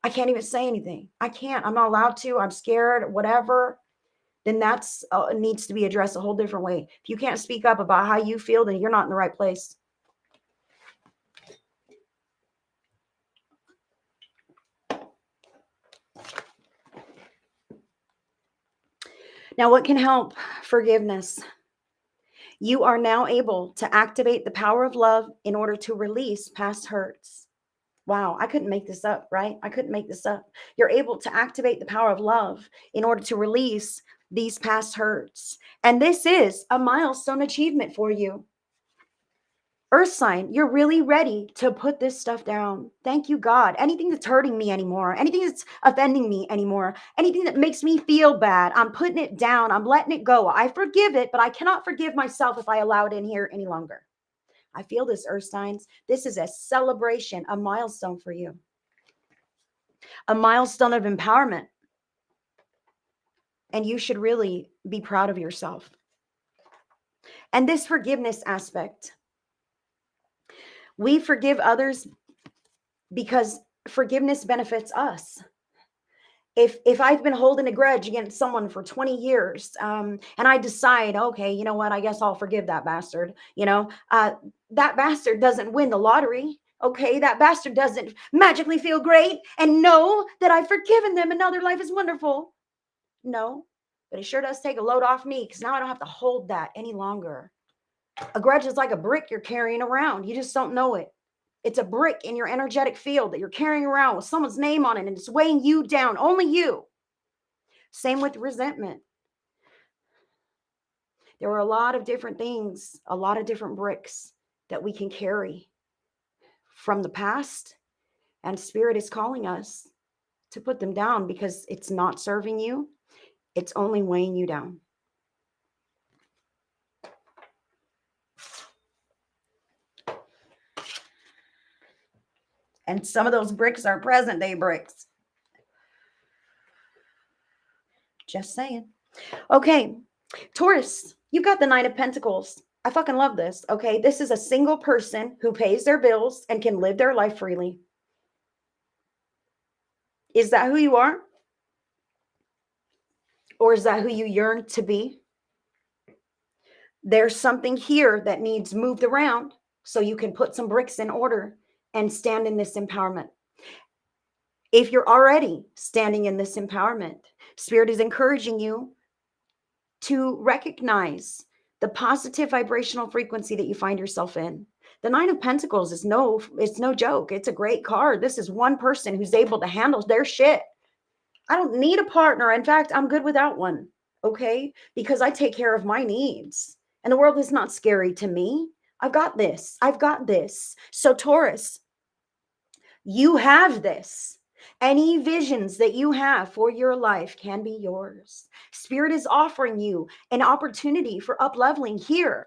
I can't even say anything. I can't. I'm not allowed to. I'm scared, whatever. Then that's needs to be addressed a whole different way. If you can't speak up about how you feel, then you're not in the right place. Now, what can help? Forgiveness. You are now able to activate the power of love in order to release past hurts. Wow, I couldn't make this up, right? I couldn't make this up. You're able to activate the power of love in order to release these past hurts. And this is a milestone achievement for you. Earth sign, you're really ready to put this stuff down. Thank you, God. Anything that's hurting me anymore, anything that's offending me anymore, anything that makes me feel bad, I'm putting it down. I'm letting it go. I forgive it, but I cannot forgive myself if I allow it in here any longer. I feel this, Earth signs. This is a celebration, a milestone for you, a milestone of empowerment. And you should really be proud of yourself. And this forgiveness aspect, we forgive others because forgiveness benefits us. If I've been holding a grudge against someone for 20 years, and I decide, okay, you know what, I guess I'll forgive that bastard, that bastard doesn't win the lottery. Okay, that bastard doesn't magically feel great and know that I've forgiven them and now their life is wonderful. No, but it sure does take a load off me because now I don't have to hold that any longer. A grudge is like a brick you're carrying around. You just don't know it. It's a brick in your energetic field that you're carrying around with someone's name on it, and it's weighing you down, only you. Same with resentment. There are a lot of different things, a lot of different bricks that we can carry from the past, and Spirit is calling us to put them down because it's not serving you. It's only weighing you down. And some of those bricks are present day bricks. Just saying. Okay, Taurus, you've got the Nine of Pentacles. I fucking love this. Okay, this is a single person who pays their bills and can live their life freely. Is that who you are? Or is that who you yearn to be? There's something here that needs moved around so you can put some bricks in order and stand in this empowerment. If you're already standing in this empowerment, Spirit is encouraging you to recognize the positive vibrational frequency that you find yourself in. The Nine of Pentacles is it's no joke. It's a great card. This is one person who's able to handle their shit. I don't need a partner. In fact, I'm good without one. Okay? Because I take care of my needs. And the world is not scary to me. I've got this. I've got this. So Taurus, you have this. Any visions that you have for your life can be yours. Spirit is offering you an opportunity for up leveling here,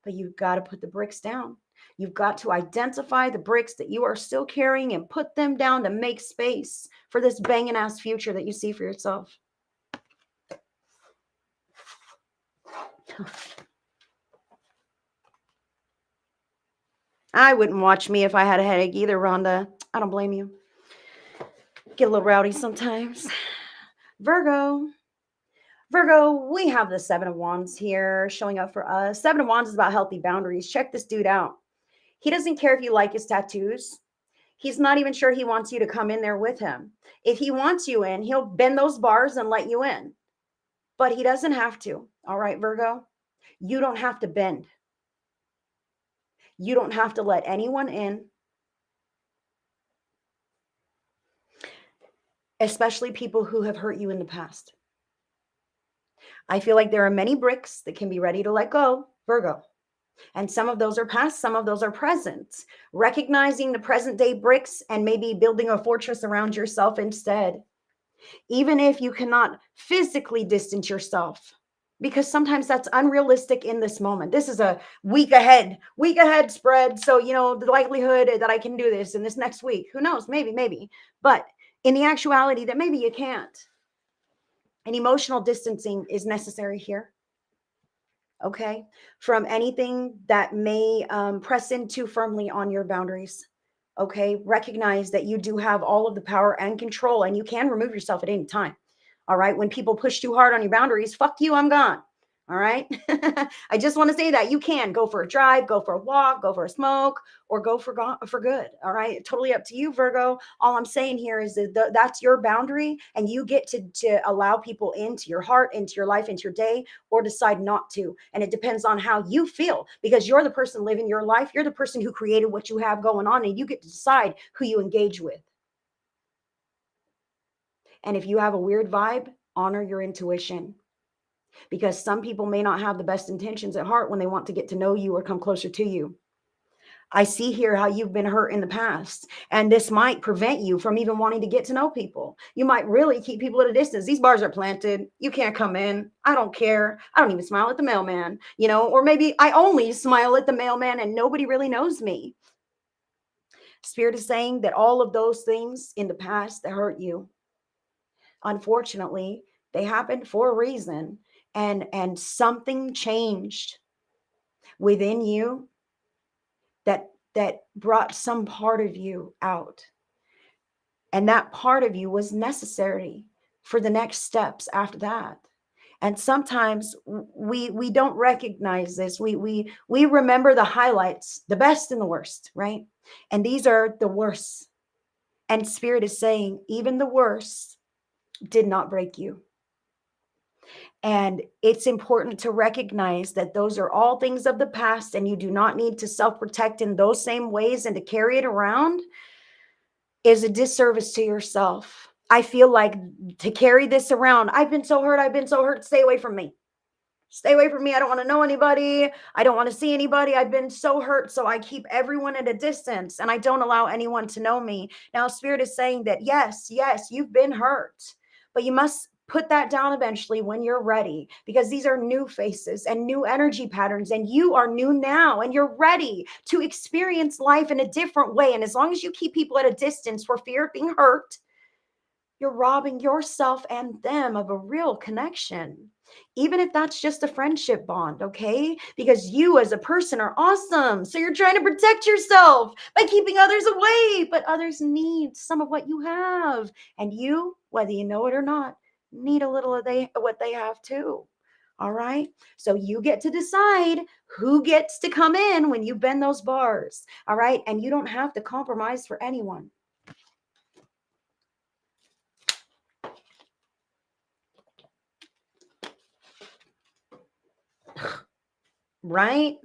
but you've got to put the bricks down. You've got to identify the bricks that you are still carrying and put them down to make space for this banging ass future that you see for yourself. I wouldn't watch me if I had a headache either, Rhonda. I don't blame you. Get a little rowdy sometimes. Virgo. Virgo, we have the Seven of Wands here showing up for us. Seven of Wands is about healthy boundaries. Check this dude out. He doesn't care if you like his tattoos. He's not even sure he wants you to come in there with him. If he wants you in, he'll bend those bars and let you in. But he doesn't have to. All right, Virgo? You don't have to bend. You don't have to let anyone in, especially people who have hurt you in the past. I feel like there are many bricks that can be ready to let go, Virgo. And some of those are past, some of those are present. Recognizing the present day bricks and maybe building a fortress around yourself instead. Even if you cannot physically distance yourself, because sometimes that's unrealistic in this moment. This is a week ahead spread. So, the likelihood that I can do this in this next week, who knows? Maybe. But in the actuality that maybe you can't. And emotional distancing is necessary here. Okay, from anything that may press in too firmly on your boundaries. Okay, recognize that you do have all of the power and control, and you can remove yourself at any time. All right, when people push too hard on your boundaries, fuck you, I'm gone. All right. I just want to say that you can go for a drive, go for a walk, go for a smoke, or go for good. All right. Totally up to you, Virgo. All I'm saying here is that that's your boundary, and you get to allow people into your heart, into your life, into your day, or decide not to. And it depends on how you feel, because you're the person living your life. You're the person who created what you have going on, and you get to decide who you engage with. And if you have a weird vibe, honor your intuition. Because some people may not have the best intentions at heart when they want to get to know you or come closer to you. I see here how you've been hurt in the past, and this might prevent you from even wanting to get to know people. You might really keep people at a distance. These bars are planted. You can't come in. I don't care. I don't even smile at the mailman, or maybe I only smile at the mailman and nobody really knows me. Spirit is saying that all of those things in the past that hurt you, unfortunately, they happened for a reason. And something changed within you that brought some part of you out, and that part of you was necessary for the next steps after that. And sometimes we don't recognize this. We remember the highlights, the best and the worst, right? And these are the worst. And Spirit is saying even the worst did not break you. And it's important to recognize that those are all things of the past, and you do not need to self-protect in those same ways, and to carry it around is a disservice to yourself. I feel like to carry this around, I've been so hurt, stay away from me. Stay away from me. I don't want to know anybody. I don't want to see anybody. I've been so hurt, so I keep everyone at a distance, and I don't allow anyone to know me. Now, Spirit is saying that yes, you've been hurt, but you must put that down eventually when you're ready, because these are new faces and new energy patterns, and you are new now, and you're ready to experience life in a different way. And as long as you keep people at a distance for fear of being hurt, you're robbing yourself and them of a real connection, even if that's just a friendship bond, okay? Because you as a person are awesome. So you're trying to protect yourself by keeping others away, but others need some of what you have. And you, whether you know it or not, need a little of what they have too. All right. So you get to decide who gets to come in when you bend those bars. All right. And you don't have to compromise for anyone. Right?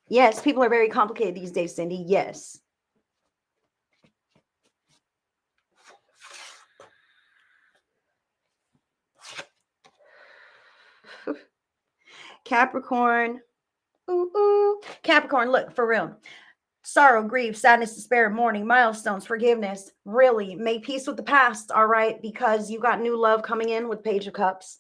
Yes, people are very complicated these days, Cindy. Yes. Capricorn. Ooh, ooh. Capricorn, look, for real. Sorrow, grief, sadness, despair, mourning, milestones, forgiveness. Really, make peace with the past, all right? Because you got new love coming in with Page of Cups.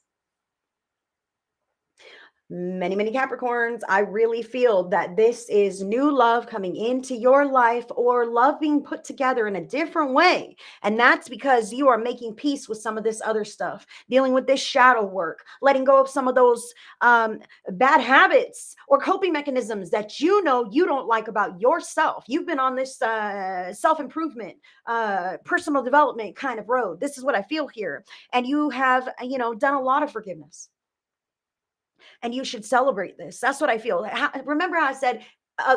Many Capricorns, I really feel that this is new love coming into your life, or love being put together in a different way. And that's because you are making peace with some of this other stuff, dealing with this shadow work, letting go of some of those bad habits or coping mechanisms that you know you don't like about yourself. You've been on this self-improvement, personal development kind of road. This is what I feel here. And you have, done a lot of forgiveness, and you should celebrate this. That's what I feel. Remember how I said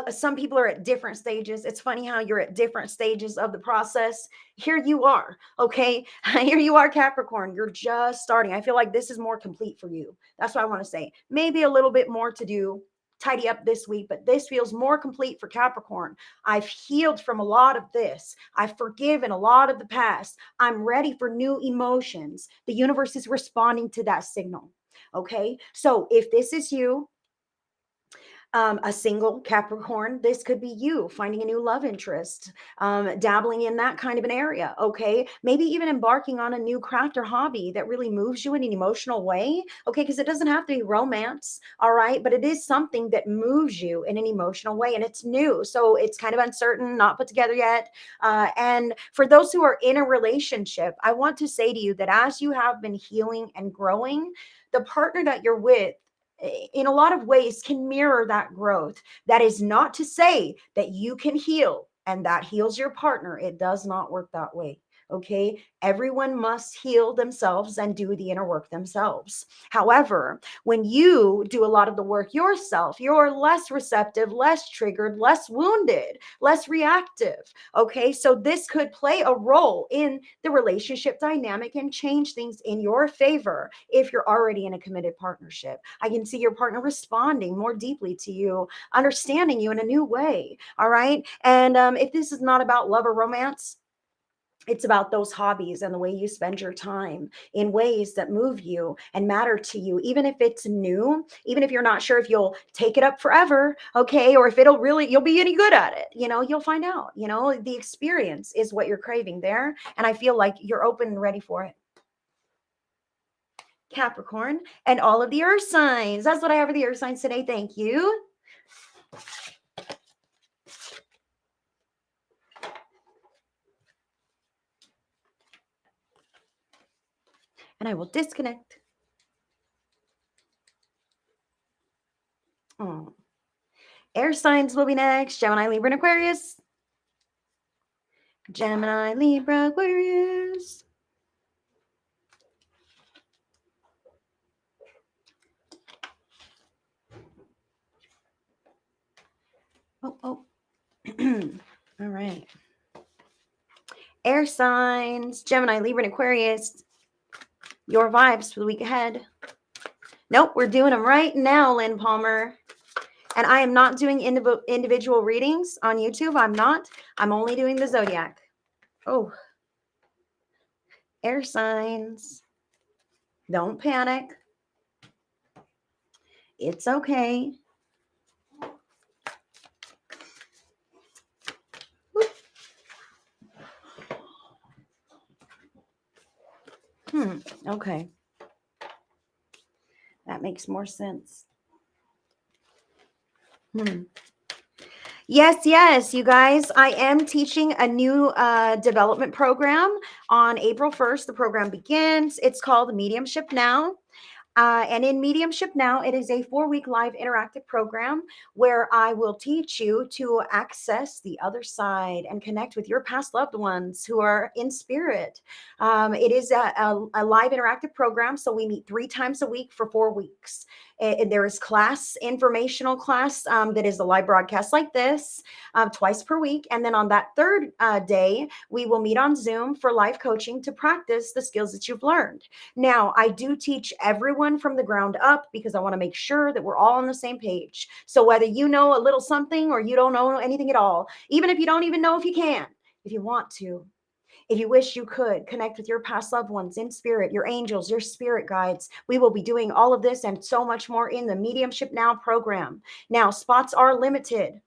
some people are at different stages? It's funny how you're at different stages of the process. Here you are, okay? Here you are, Capricorn. You're just starting. I feel like this is more complete for you. That's what I want to say. Maybe a little bit more to do, tidy up this week, but this feels more complete for Capricorn. I've healed from a lot of this. I've forgiven a lot of the past. I'm ready for new emotions. The universe is responding to that signal. Okay. So if this is you, a single Capricorn, this could be you finding a new love interest, dabbling in that kind of an area. Okay. Maybe even embarking on a new craft or hobby that really moves you in an emotional way. Okay. Because it doesn't have to be romance. All right. But it is something that moves you in an emotional way, and it's new. So it's kind of uncertain, not put together yet. And for those who are in a relationship, I want to say to you that as you have been healing and growing, the partner that you're with, in a lot of ways, can mirror that growth. That is not to say that you can heal and that heals your partner. It does not work that way. Okay. Everyone must heal themselves and do the inner work themselves. However, when you do a lot of the work yourself, you're less receptive, less triggered, less wounded, less reactive. Okay. So this could play a role in the relationship dynamic and change things in your favor if you're already in a committed partnership. I can see your partner responding more deeply to you, understanding you in a new way. All right. And if this is not about love or romance, it's about those hobbies and the way you spend your time in ways that move you and matter to you, even if it's new, even if you're not sure if you'll take it up forever, okay, or if you'll be any good at it. You'll find out. The experience is what you're craving there. And I feel like you're open and ready for it. Capricorn and all of the earth signs. That's what I have for the earth signs today. Thank you. And I will disconnect. Oh. Air signs will be next. Gemini, Libra, and Aquarius. Gemini, Libra, Aquarius. Oh. All right. Air signs, Gemini, Libra, and Aquarius. Your vibes for the week ahead. Nope, we're doing them right now, Lynn Palmer. And I am not doing individual readings on YouTube. I'm not. I'm only doing the Zodiac. Oh. Air signs. Don't panic. It's okay. Okay. That makes more sense. Yes, you guys. I am teaching a new development program on April 1st. The program begins. It's called Mediumship Now. And in Mediumship Now, it is a 4-week live interactive program where I will teach you to access the other side and connect with your past loved ones who are in spirit. It is a live interactive program, so we meet 3 times a week for 4 weeks. There is informational class that is a live broadcast like this twice per week. And then on that third day, we will meet on Zoom for live coaching to practice the skills that you've learned. Now, I do teach everyone from the ground up because I want to make sure that we're all on the same page. So whether you know a little something or you don't know anything at all, even if you don't even know if you can, if you want to, if you wish you could connect with your past loved ones in spirit, your angels, your spirit guides, we will be doing all of this and so much more in the Mediumship Now program. Now, spots are limited.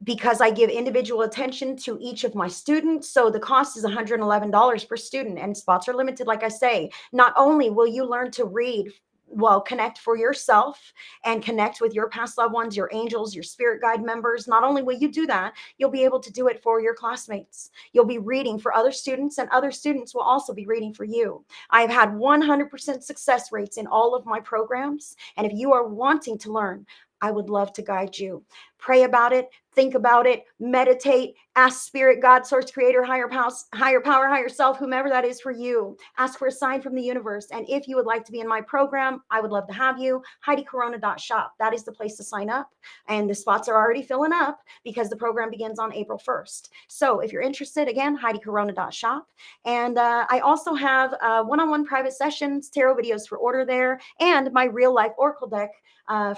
because I give individual attention to each of my students. So the cost is $111 per student, and spots are limited. Like I say, not only will you learn to read, well, connect for yourself and connect with your past loved ones, your angels, your spirit guide members. Not only will you do that, you'll be able to do it for your classmates. You'll be reading for other students, and other students will also be reading for you. I've had 100% success rates in all of my programs. And if you are wanting to learn, I would love to guide you. Pray about it, think about it, meditate, ask spirit, God, source, creator, higher power, higher self, whomever that is for you. Ask for a sign from the universe. And if you would like to be in my program, I would love to have you. HeidiCorona.shop. That is the place to sign up. And the spots are already filling up because the program begins on April 1st. So if you're interested, again, HeidiCorona.shop. And I also have one-on-one private sessions, tarot videos for order there, and my real life Oracle deck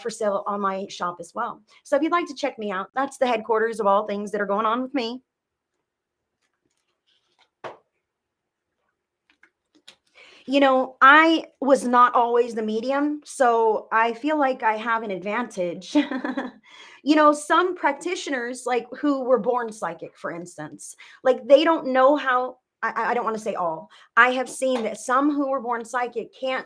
for sale on my shop as well. So if you'd like to check me out, that's the headquarters of all things that are going on with me. You know, I was not always the medium, so I feel like I have an advantage. You know, some practitioners, like who were born psychic, for instance, like they don't know how. I don't want to say all. I have seen that some who were born psychic can't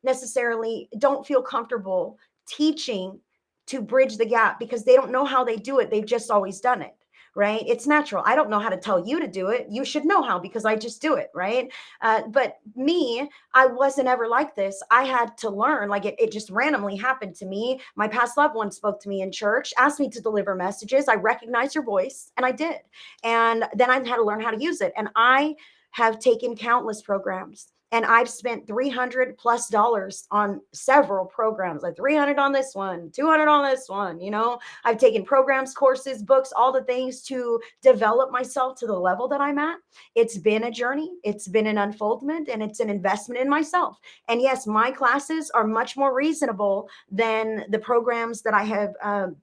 necessarily, don't feel comfortable teaching to bridge the gap because they don't know how they do it. They've just always done it. Right? It's natural. I don't know how to tell you to do it. You should know how because I just do it. Right? But me, I wasn't ever like this. I had to learn. Like it just randomly happened to me. My past loved one spoke to me in church, asked me to deliver messages. I recognized your voice, and I did. And then I had to learn how to use it. And I have taken countless programs. And I've spent $300+ on several programs, like 300 on this one, 200 on this one. You know, I've taken programs, courses, books, all the things to develop myself to the level that I'm at. It's been a journey. It's been an unfoldment, and it's an investment in myself. And yes, my classes are much more reasonable than the programs that I have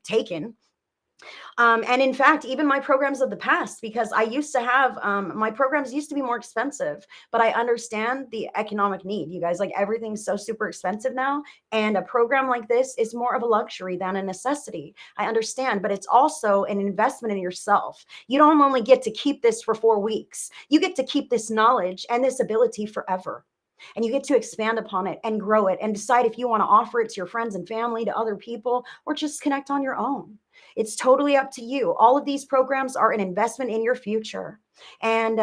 taken. And in fact, even my programs of the past, because I used to have my programs used to be more expensive, but I understand the economic need. You guys, like everything's so super expensive now. And a program like this is more of a luxury than a necessity. I understand, but it's also an investment in yourself. You don't only get to keep this for 4 weeks, you get to keep this knowledge and this ability forever. And you get to expand upon it and grow it and decide if you want to offer it to your friends and family, to other people, or just connect on your own. It's totally up to you. All of these programs are an investment in your future. And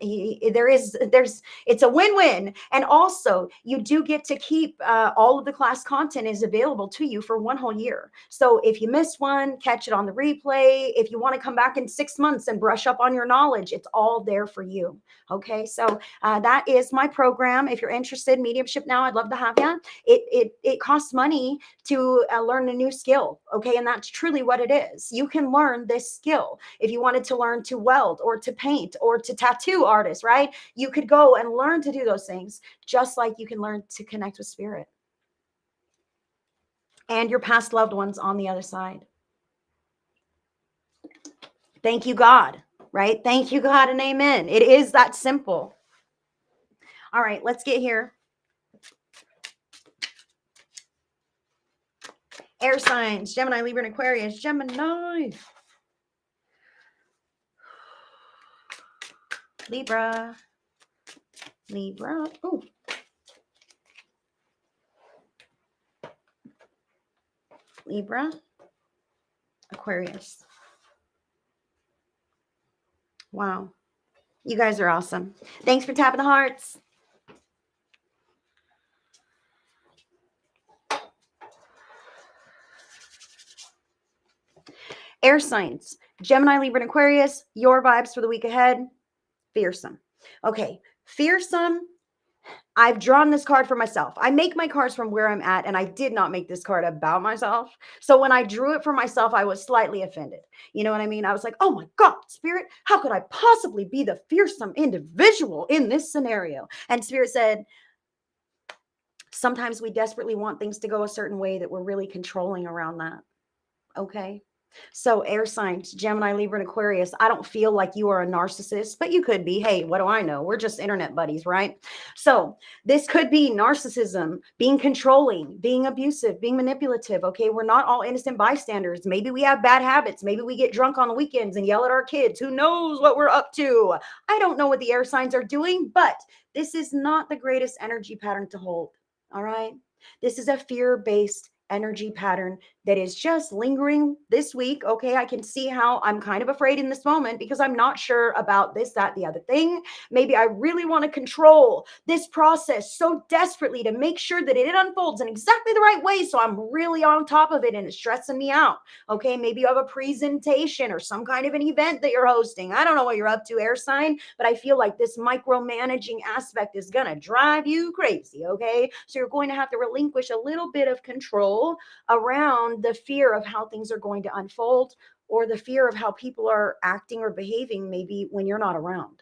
it's a win-win. And also you do get to keep all of the class content is available to you for 1 whole year. So if you miss one, catch it on the replay. If you want to come back in 6 months and brush up on your knowledge, it's all there for you. Okay. So that is my program. If you're interested, mediumship now, I'd love to have you. It costs money to learn a new skill. Okay. And that's truly what it is. You can learn this skill. If you wanted to learn to weld or to paint or to tattoo artists, right? You could go and learn to do those things, just like you can learn to connect with spirit and your past loved ones on the other side. Thank you, God, right? Thank you, God, and amen. It is that simple. All right, let's get here. Air signs, Gemini, Libra, and Aquarius. Gemini. Libra. Libra. Ooh. Libra. Aquarius. Wow. You guys are awesome. Thanks for tapping the hearts. Air signs, Gemini, Libra, and Aquarius, your vibes for the week ahead, fearsome. Okay, fearsome. I've drawn this card for myself. I make my cards from where I'm at, and I did not make this card about myself. So when I drew it for myself, I was slightly offended. You know what I mean? I was like, oh my God, Spirit, how could I possibly be the fearsome individual in this scenario? And Spirit said, sometimes we desperately want things to go a certain way that we're really controlling around that. Okay. So, air signs, Gemini, Libra, and Aquarius, I don't feel like you are a narcissist, but you could be. Hey, what do I know? We're just internet buddies, right? So, this could be narcissism, being controlling, being abusive, being manipulative. Okay. We're not all innocent bystanders. Maybe we have bad habits. Maybe we get drunk on the weekends and yell at our kids. Who knows what we're up to? I don't know what the air signs are doing, but this is not the greatest energy pattern to hold. All right. This is a fear based energy pattern that is just lingering this week. Okay, I can see how I'm kind of afraid in this moment because I'm not sure about this, that, the other thing. Maybe I really want to control this process so desperately to make sure that it unfolds in exactly the right way. So I'm really on top of it and it's stressing me out. Okay, maybe you have a presentation or some kind of an event that you're hosting. I don't know what you're up to, air sign, but I feel like this micromanaging aspect is going to drive you crazy. Okay, so you're going to have to relinquish a little bit of control around the fear of how things are going to unfold or the fear of how people are acting or behaving maybe when you're not around.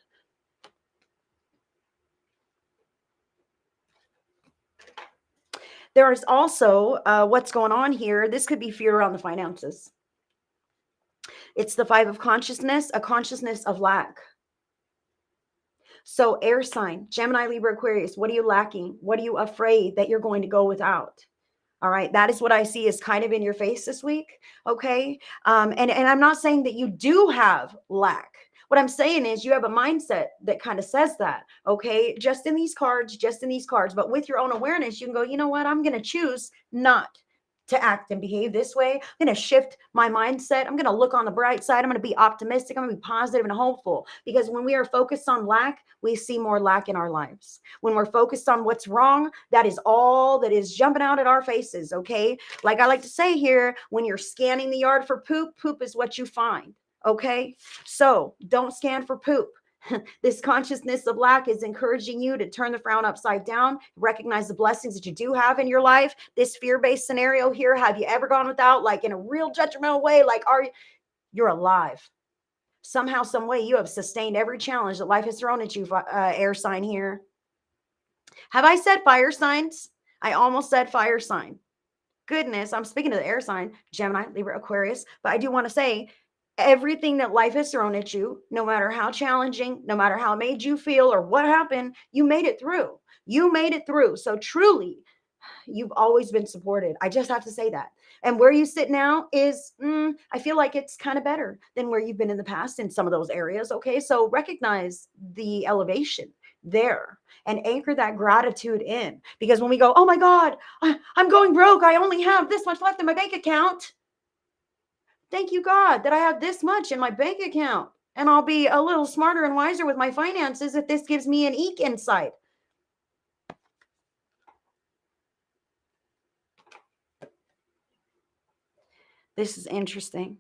There is also what's going on here. This could be fear around the finances. It's the 5 of consciousness, a consciousness of lack. So, air sign, Gemini, Libra, Aquarius, what are you lacking? What are you afraid that you're going to go without? All right. That is what I see is kind of in your face this week. Okay. And I'm not saying that you do have lack. What I'm saying is you have a mindset that kind of says that. Okay. Just in these cards, just in these cards. But with your own awareness, you can go, you know what? I'm going to choose not to act and behave this way. I'm going to shift my mindset. I'm going to look on the bright side. I'm going to be optimistic. I'm going to be positive and hopeful because when we are focused on lack, we see more lack in our lives. When we're focused on what's wrong, that is all that is jumping out at our faces. Okay. Like I like to say here, when you're scanning the yard for poop, poop is what you find. Okay. So don't scan for poop. This consciousness of lack is encouraging you to turn the frown upside down, recognize the blessings that you do have in your life. This fear-based scenario here, have you ever gone without, like in a real judgmental way? Like, you're alive? Somehow, some way, you have sustained every challenge that life has thrown at you, air sign here. Have I said fire signs? I almost said fire sign. Goodness, I'm speaking to the air sign, Gemini, Libra, Aquarius, but I do want to say everything that life has thrown at you, no matter how challenging, no matter how it made you feel or what happened, you made it through. You made it through. So truly, you've always been supported. I just have to say that. And where you sit now is, I feel like it's kind of better than where you've been in the past in some of those areas. Okay. So recognize the elevation there and anchor that gratitude in. Because when we go, oh my God, I'm going broke. I only have this much left in my bank account. Thank you, God, that I have this much in my bank account. And I'll be a little smarter and wiser with my finances if this gives me an insight. This is interesting.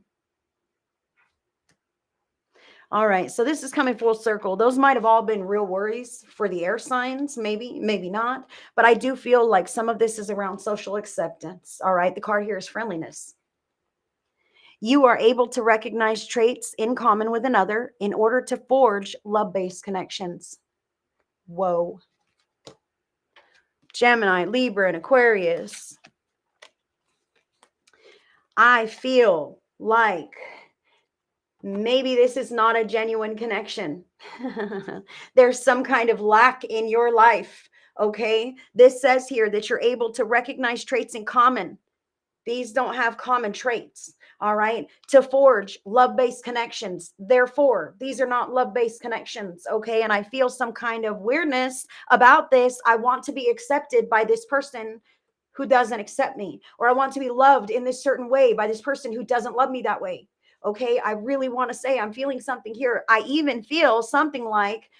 All right. So this is coming full circle. Those might have all been real worries for the air signs, maybe, maybe not. But I do feel like some of this is around social acceptance. All right. The card here is friendliness. You are able to recognize traits in common with another in order to forge love-based connections. Whoa. Gemini, Libra, and Aquarius. I feel like maybe this is not a genuine connection. There's some kind of lack in your life. Okay. This says here that you're able to recognize traits in common. These don't have common traits. All right. To forge love-based connections. Therefore, these are not love-based connections. Okay. And I feel some kind of weirdness about this. I want to be accepted by this person who doesn't accept me, or I want to be loved in this certain way by this person who doesn't love me that way. Okay. I really want to say I'm feeling something here. I even feel something like,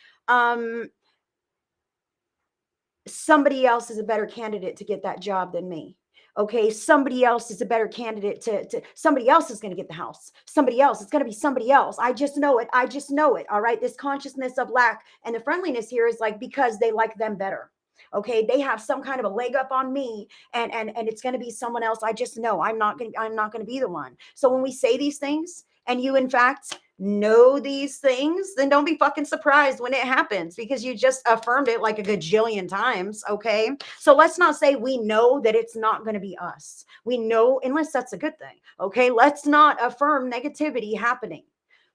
somebody else is a better candidate to get that job than me. Okay, somebody else is a better candidate to somebody else is going to get the house. Somebody else, it's going to be somebody else. I just know it. I just know it. All right. This consciousness of lack and the friendliness here is like because they like them better. Okay, they have some kind of a leg up on me, and it's going to be someone else. I just know I'm not going to be the one. So when we say these things, and you in fact know these things, then don't be fucking surprised when it happens because you just affirmed it like a gajillion times. Okay. So let's not say we know that it's not going to be us. We know, unless that's a good thing. Okay. Let's not affirm negativity happening.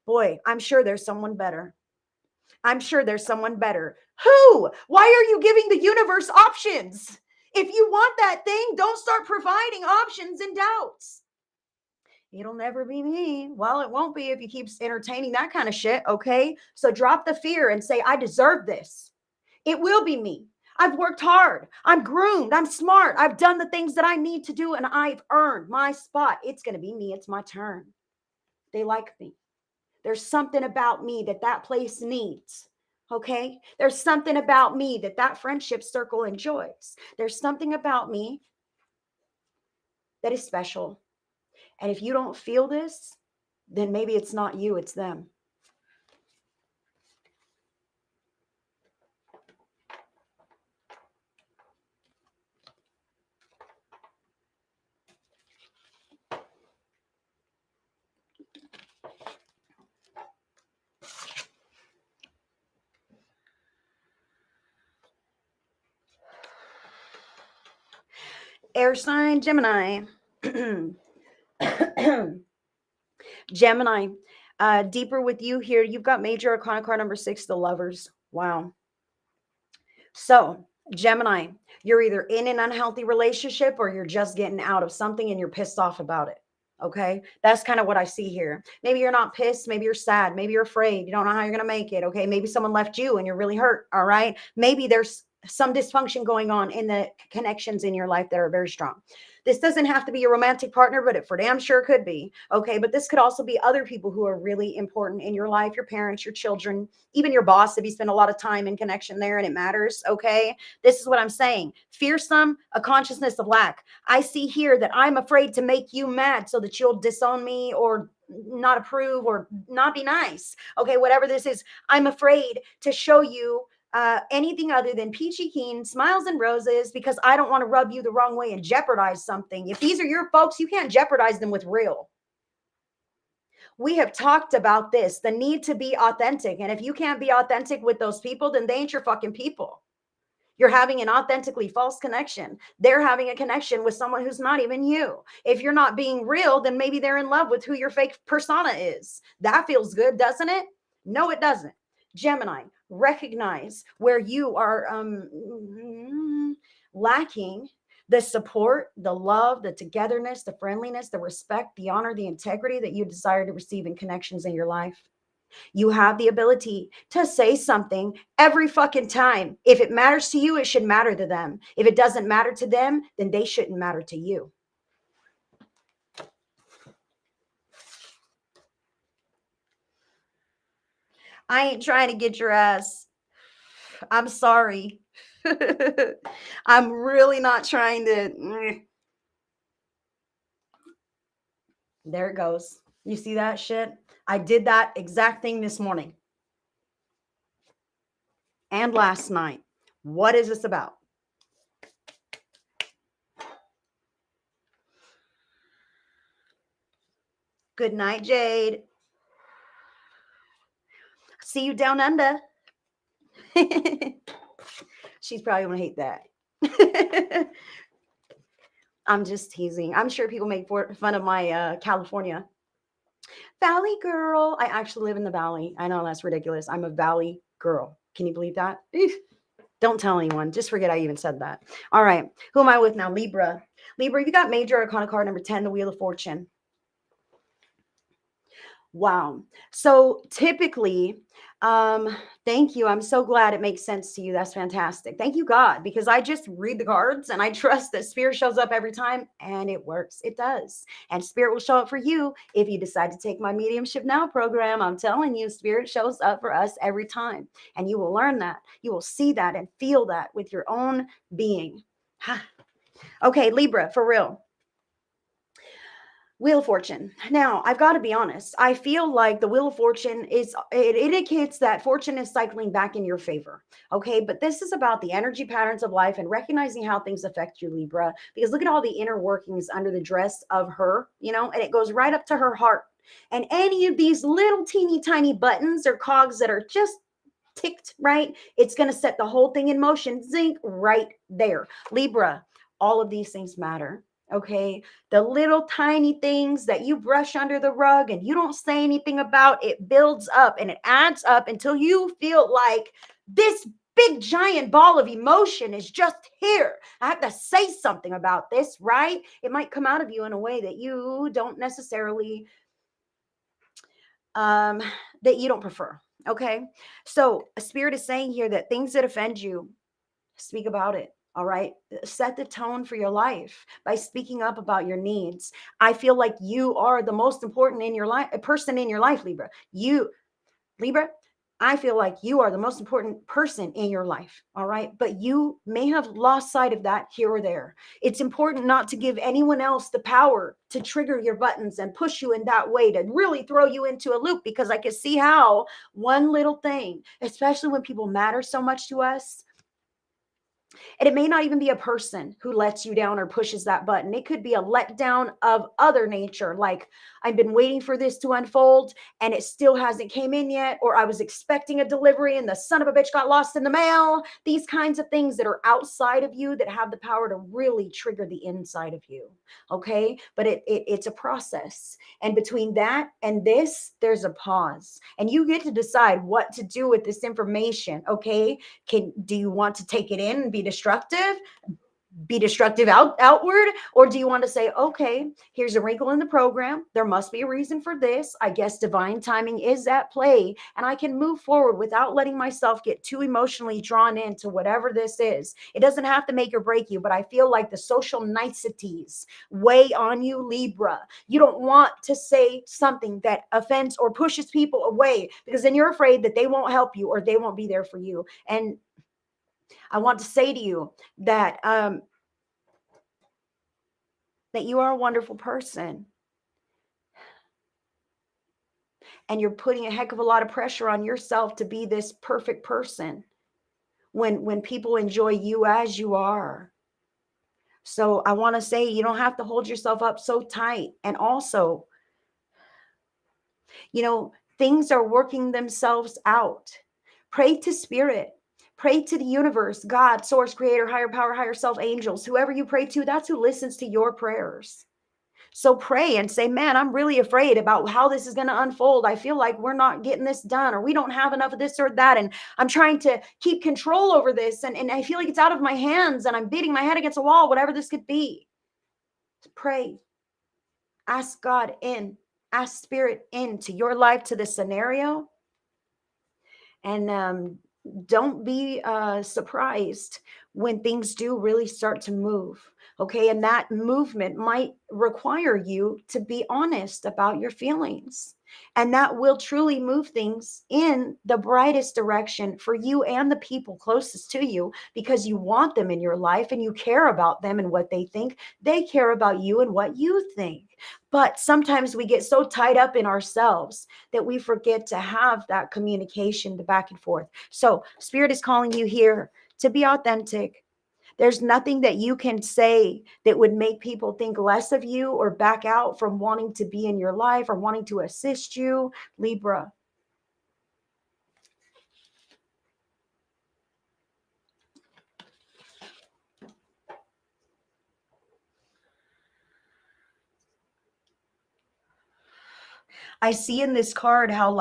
Boy, I'm sure there's someone better. I'm sure there's someone better. Who? Why are you giving the universe options? If you want that thing, don't start providing options and doubts. It'll never be me. Well, it won't be if you keep entertaining that kind of shit. Okay. So drop the fear and say, I deserve this. It will be me. I've worked hard. I'm groomed. I'm smart. I've done the things that I need to do and I've earned my spot. It's going to be me. It's my turn. They like me. There's something about me that that place needs. Okay. There's something about me that that friendship circle enjoys. There's something about me that is special. And if you don't feel this, then maybe it's not you, it's them. Air sign Gemini. Gemini, deeper with you here. You've got major arcana card number 6, the Lovers. Wow. So, Gemini, you're either in an unhealthy relationship or you're just getting out of something and you're pissed off about it. Okay. That's kind of what I see here. Maybe you're not pissed. Maybe you're sad. Maybe you're afraid. You don't know how you're going to make it. Okay. Maybe someone left you and you're really hurt. All right. Maybe there's some dysfunction going on in the connections in your life that are very strong. This doesn't have to be your romantic partner, but it for damn sure could be. Okay. But this could also be other people who are really important in your life, your parents, your children, even your boss, if you spend a lot of time in connection there and it matters. Okay. This is what I'm saying. Fearsome, a consciousness of lack. I see here that I'm afraid to make you mad so that you'll disown me or not approve or not be nice. Okay. Whatever this is, I'm afraid to show you anything other than peachy keen, smiles and roses, because I don't want to rub you the wrong way and jeopardize something. If these are your folks, you can't jeopardize them with real. We have talked about this, the need to be authentic. And if you can't be authentic with those people, then they ain't your fucking people. You're having an authentically false connection. They're having a connection with someone who's not even you. If you're not being real, then maybe they're in love with who your fake persona is. That feels good, doesn't it? No, it doesn't. Gemini, recognize where you are lacking the support, the love, the togetherness, the friendliness, the respect, the honor, the integrity that you desire to receive in connections in your life. You have the ability to say something every fucking time. If it matters to you, it should matter to them. If it doesn't matter to them, then they shouldn't matter to you. I ain't trying to get your ass. I'm sorry. I'm really not trying to. There it goes. You see that shit? I did that exact thing this morning and last night. What is this about? Good night, Jade. See you down under. She's probably going to hate that. I'm just teasing. I'm sure people make fun of my California. Valley girl. I actually live in the Valley. I know that's ridiculous. I'm a Valley girl. Can you believe that? Don't tell anyone. Just forget I even said that. All right. Who am I with now? Libra. Libra, you got major arcana card number 10, the Wheel of Fortune. Wow. So typically, thank you. I'm so glad it makes sense to you. That's fantastic. Thank you, God, because I just read the cards and I trust that Spirit shows up every time and it works. It does. And Spirit will show up for you if you decide to take my Mediumship Now program. I'm telling you, Spirit shows up for us every time. And you will learn that. You will see that and feel that with your own being. Okay, Libra, for real. Wheel of Fortune. Now, I've got to be honest. I feel like the Wheel of Fortune it indicates that fortune is cycling back in your favor. Okay. But this is about the energy patterns of life and recognizing how things affect you, Libra, because look at all the inner workings under the dress of her, and it goes right up to her heart. And any of these little teeny tiny buttons or cogs that are just ticked right, it's going to set the whole thing in motion. Zinc, right there. Libra, all of these things matter. Okay. The little tiny things that you brush under the rug and you don't say anything about, it builds up and it adds up until you feel like this big giant ball of emotion is just here. I have to say something about this, right? It might come out of you in a way that you don't necessarily that you don't prefer. Okay. So a spirit is saying here that things that offend you, speak about it. All right. Set the tone for your life by speaking up about your needs. I feel like you are the most important in your life, a person in your life, Libra. Libra, I feel like you are the most important person in your life. All right. But you may have lost sight of that here or there. It's important not to give anyone else the power to trigger your buttons and push you in that way to really throw you into a loop, because I can see how one little thing, especially when people matter so much to us, and it may not even be a person who lets you down or pushes that button. It could be a letdown of other nature. Like, I've been waiting for this to unfold and it still hasn't came in yet. Or I was expecting a delivery and the son of a bitch got lost in the mail. These kinds of things that are outside of you that have the power to really trigger the inside of you. Okay. But it's a process. And between that and this, there's a pause. And you get to decide what to do with this information. Okay. Do you want to take it in and be destructive outward, or do you want to say, okay, here's a wrinkle in the program, there must be a reason for this, I guess divine timing is at play, and I can move forward without letting myself get too emotionally drawn into whatever this is. It doesn't have to make or break you, but I feel like the social niceties weigh on you, Libra. You don't want to say something that offends or pushes people away, because then you're afraid that they won't help you or they won't be there for you. And I want to say to you that that you are a wonderful person, and you're putting a heck of a lot of pressure on yourself to be this perfect person when people enjoy you as you are. So I want to say you don't have to hold yourself up so tight. And also, things are working themselves out. Pray to spirit. Pray to the universe, God, source, creator, higher power, higher self, angels, whoever you pray to, that's who listens to your prayers. So pray and say, man, I'm really afraid about how this is going to unfold. I feel like we're not getting this done, or we don't have enough of this or that. And I'm trying to keep control over this. And I feel like it's out of my hands and I'm beating my head against a wall, whatever this could be. Pray. Ask God in. Ask spirit into your life, to this scenario. And don't be surprised when things do really start to move. Okay. And that movement might require you to be honest about your feelings. And that will truly move things in the brightest direction for you and the people closest to you, because you want them in your life and you care about them and what they think. They care about you and what you think. But sometimes we get so tied up in ourselves that we forget to have that communication, the back and forth. So Spirit is calling you here to be authentic. There's nothing that you can say that would make people think less of you or back out from wanting to be in your life or wanting to assist you, Libra. I see in this card how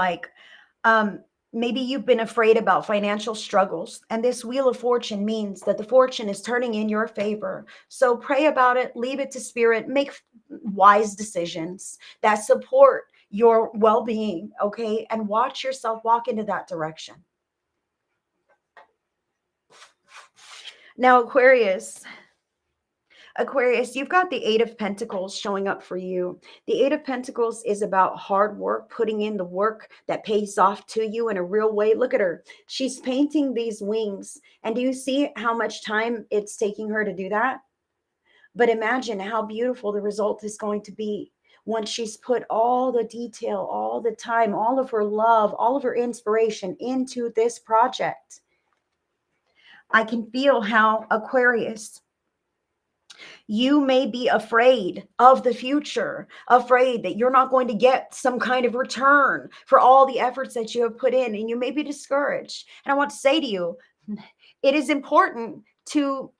maybe you've been afraid about financial struggles, and this Wheel of Fortune means that the fortune is turning in your favor. So pray about it, leave it to spirit, make wise decisions that support your well-being, okay? And watch yourself walk into that direction. Now, Aquarius, you've got the Eight of Pentacles showing up for you. The Eight of Pentacles is about hard work, putting in the work that pays off to you in a real way. Look at her. She's painting these wings. And do you see how much time it's taking her to do that? But imagine how beautiful the result is going to be once she's put all the detail, all the time, all of her love, all of her inspiration into this project. I can feel how, Aquarius, You may be afraid of the future, afraid that you're not going to get some kind of return for all the efforts that you have put in, and you may be discouraged. And I want to say to you, it is important to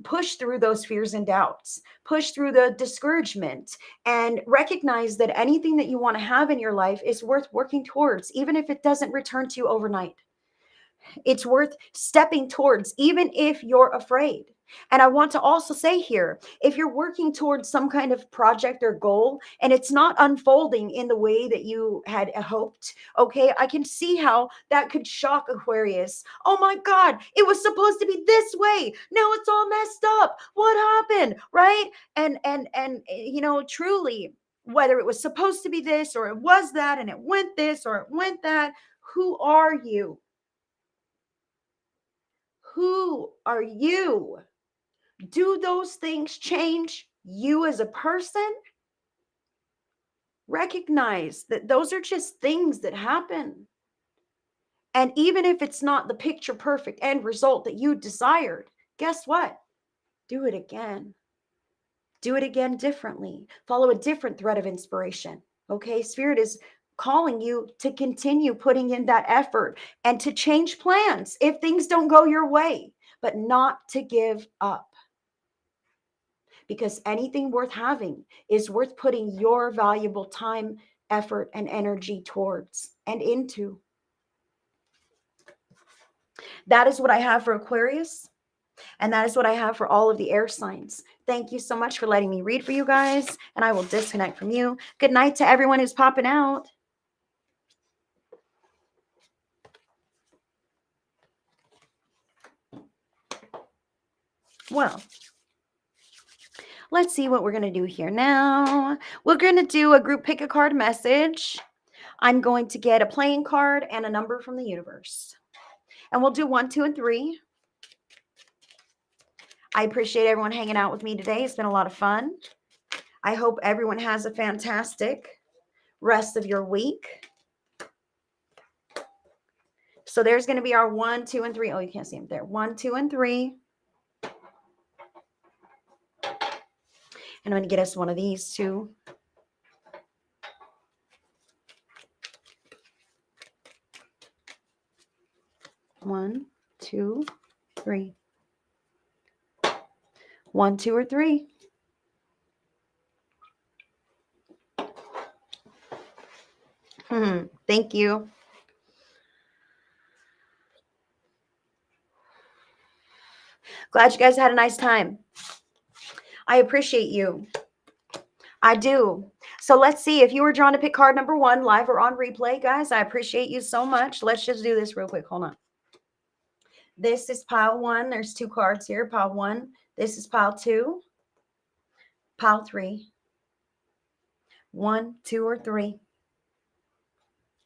push through those fears and doubts, push through the discouragement, and recognize that anything that you want to have in your life is worth working towards, even if it doesn't return to you overnight. It's worth stepping towards, even if you're afraid. And I want to also say here, if you're working towards some kind of project or goal and it's not unfolding in the way that you had hoped, okay, I can see how that could shock Aquarius. Oh my God, it was supposed to be this way. Now it's all messed up. What happened? Right? Truly, whether it was supposed to be this or it was that and it went this or it went that, who are you? Who are you? Do those things change you as a person? Recognize that those are just things that happen. And even if it's not the picture perfect end result that you desired, guess what? Do it again. Do it again differently. Follow a different thread of inspiration. Okay? Spirit is calling you to continue putting in that effort and to change plans if things don't go your way, but not to give up. Because anything worth having is worth putting your valuable time, effort, and energy towards and into. That is what I have for Aquarius. And that is what I have for all of the air signs. Thank you so much for letting me read for you guys. And I will disconnect from you. Good night to everyone who's popping out. Well, let's see what we're going to do here now. We're going to do a group pick a card message. I'm going to get a playing card and a number from the universe. And we'll do 1, 2, and 3. I appreciate everyone hanging out with me today. It's been a lot of fun. I hope everyone has a fantastic rest of your week. So there's going to be our 1, 2, and 3. Oh, you can't see them there. 1, 2, and 3. And I'm going to get us one of these too. One, 2, 3. 1, 2, or 3. Thank you. Glad you guys had a nice time. I appreciate you. I do. So let's see if you were drawn to pick card number 1 live or on replay, guys. I appreciate you so much. Let's just do this real quick. Hold on. This is pile 1. There's 2 cards here. Pile 1. This is pile 2. Pile 3. 1, 2, or 3.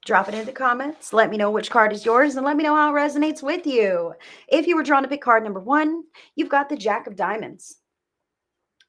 Drop it in the comments. Let me know which card is yours and let me know how it resonates with you. If you were drawn to pick card number 1, you've got the Jack of Diamonds.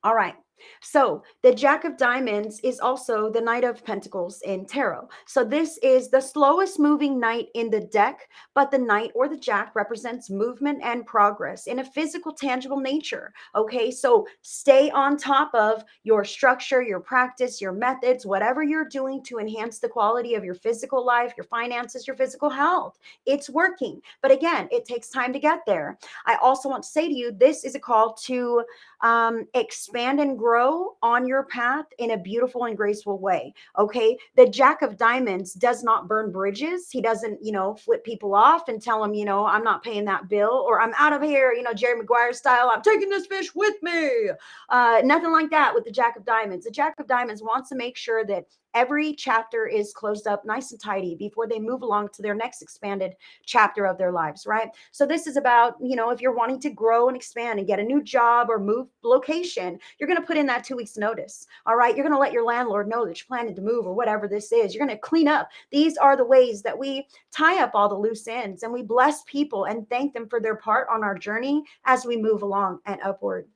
All right. So the Jack of Diamonds is also the Knight of Pentacles in tarot. So this is the slowest moving knight in the deck, but the knight or the Jack represents movement and progress in a physical, tangible nature. Okay, so stay on top of your structure, your practice, your methods, whatever you're doing to enhance the quality of your physical life, your finances, your physical health. It's working. But again, it takes time to get there. I also want to say to you, this is a call to expand and grow on your path in a beautiful and graceful way. Okay. The Jack of Diamonds does not burn bridges. He doesn't, flip people off and tell them, I'm not paying that bill or I'm out of here, Jerry Maguire style. I'm taking this fish with me. Nothing like that with the Jack of Diamonds. The Jack of Diamonds wants to make sure that every chapter is closed up nice and tidy before they move along to their next expanded chapter of their lives, right? So this is about, if you're wanting to grow and expand and get a new job or move location, you're going to put in that 2 weeks notice. All right. You're going to let your landlord know that you're planning to move or whatever this is. You're going to clean up. These are the ways that we tie up all the loose ends and we bless people and thank them for their part on our journey as we move along and upward.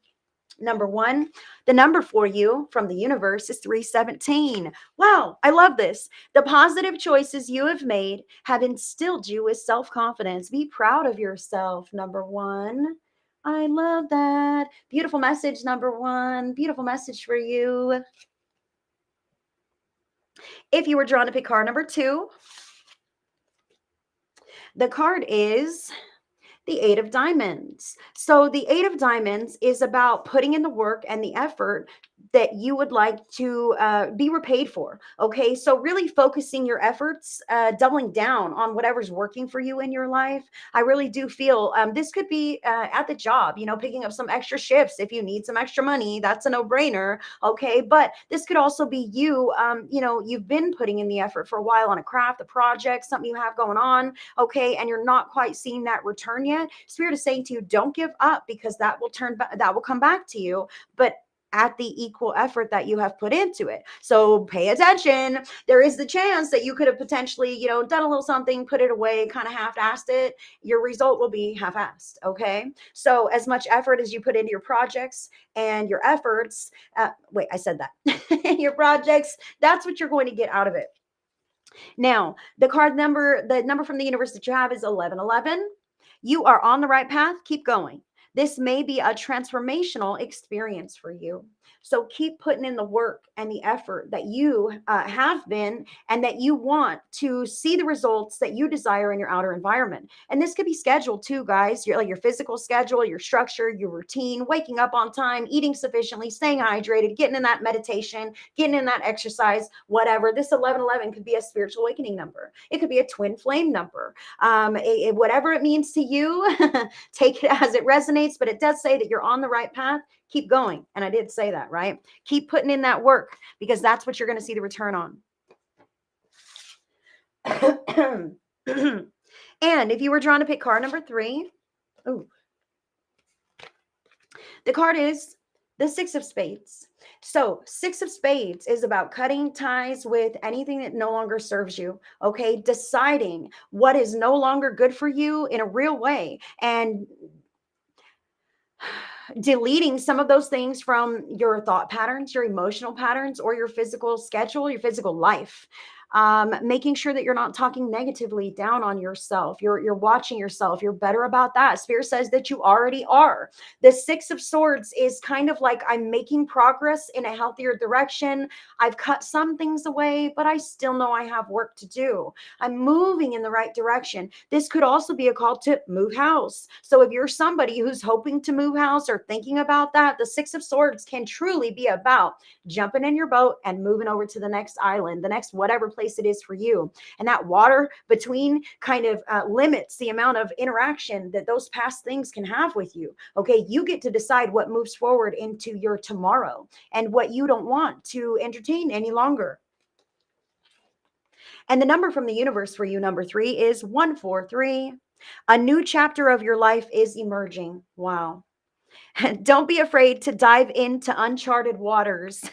Number 1, the number for you from the universe is 317. Wow, I love this. The positive choices you have made have instilled you with self-confidence. Be proud of yourself. Number 1. I love that. Beautiful message, number one. Beautiful message for you. If you were drawn to pick card number two, the card is the Eight of Diamonds. So the Eight of Diamonds is about putting in the work and the effort that you would like to be repaid for. Okay, so really focusing your efforts, doubling down on whatever's working for you in your life. I really do feel this could be at the job, picking up some extra shifts if you need some extra money. That's a no-brainer. Okay, but this could also be you. You've been putting in the effort for a while on a craft, a project, something you have going on. Okay, and you're not quite seeing that return yet. Spirit is saying to you, don't give up, because that will that will come back to you, but at the equal effort that you have put into it. So pay attention. There is the chance that you could have potentially, done a little something, put it away, kind of half-assed it. Your result will be half-assed. Okay, so as much effort as you put into your projects and your efforts, wait, I said that. Your projects, that's what you're going to get out of it. Now, the number from the universe that you have is 1111. You are on the right path. Keep going. This may be a transformational experience for you. So keep putting in the work and the effort that you have been, and that you want to see the results that you desire in your outer environment. And this could be scheduled too, guys. Your physical schedule, your structure, your routine, waking up on time, eating sufficiently, staying hydrated, getting in that meditation, getting in that exercise, whatever. This 1111 could be a spiritual awakening number. It could be a twin flame number. Whatever it means to you, take it as it resonates, but it does say that you're on the right path. Keep going. And I did say that, right? Keep putting in that work, because that's what you're going to see the return on. And if you were drawn to pick card number three, the card is the Six of Spades. So Six of Spades is about cutting ties with anything that no longer serves you. Okay, deciding what is no longer good for you in a real way, and deleting some of those things from your thought patterns, your emotional patterns, or your physical schedule, your physical life. Making sure that you're not talking negatively down on yourself. You're watching yourself. You're better about that. Spirit says that you already are. The Six of Swords is kind of like, I'm making progress in a healthier direction. I've cut some things away, but I still know I have work to do. I'm moving in the right direction. This could also be a call to move house. So if you're somebody who's hoping to move house or thinking about that, the Six of Swords can truly be about jumping in your boat and moving over to the next island, the next whatever place it is for you. And that water between kind of limits the amount of interaction that those past things can have with you. Okay, you get to decide what moves forward into your tomorrow and what you don't want to entertain any longer. And the number from the universe for you, number three, is 143. A new chapter of your life is emerging. Wow. Don't be afraid to dive into uncharted waters.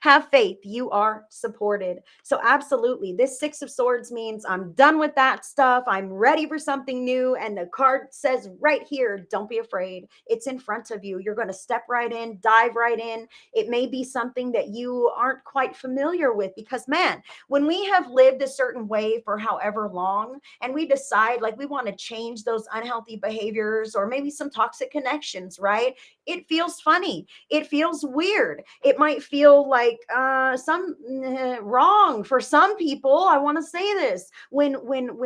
Have faith. You are supported. So, absolutely, this Six of Swords means I'm done with that stuff. I'm ready for something new. And the card says right here, don't be afraid. It's in front of you. You're going to step right in, dive right in. It may be something that you aren't quite familiar with, because, man, when we have lived a certain way for however long, and we decide like we want to change those unhealthy behaviors or maybe some toxic connections, right? It feels funny. It feels weird. It might feel like some wrong for some people. I want to say this: when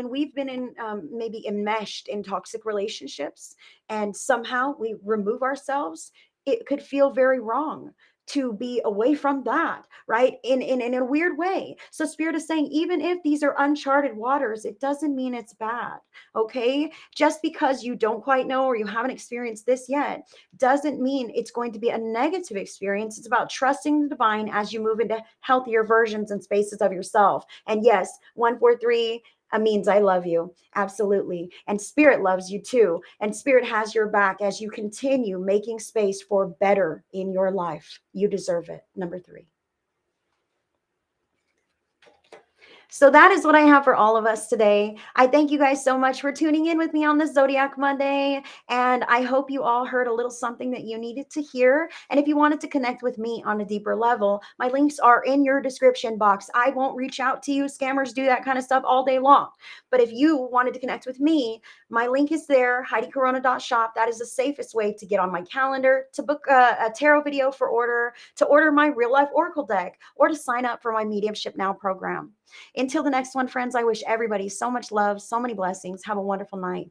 we've been in maybe enmeshed in toxic relationships, and somehow we remove ourselves, it could feel very wrong to be away from that, right? In a weird way. So Spirit is saying, even if these are uncharted waters, it doesn't mean it's bad. Okay, just because you don't quite know or you haven't experienced this yet doesn't mean it's going to be a negative experience. It's about trusting the divine as you move into healthier versions and spaces of yourself. And yes, 143 means I love you. Absolutely. And Spirit loves you too. And Spirit has your back as you continue making space for better in your life. You deserve it. Number three. So that is what I have for all of us today. I thank you guys so much for tuning in with me on this Zodiac Monday. And I hope you all heard a little something that you needed to hear. And if you wanted to connect with me on a deeper level, my links are in your description box. I won't reach out to you. Scammers do that kind of stuff all day long. But if you wanted to connect with me, my link is there, HeidiCorona.shop. That is the safest way to get on my calendar, to book a tarot video for order, to order my real life Oracle deck, or to sign up for my Mediumship Now program. Until the next one, friends, I wish everybody so much love, so many blessings. Have a wonderful night.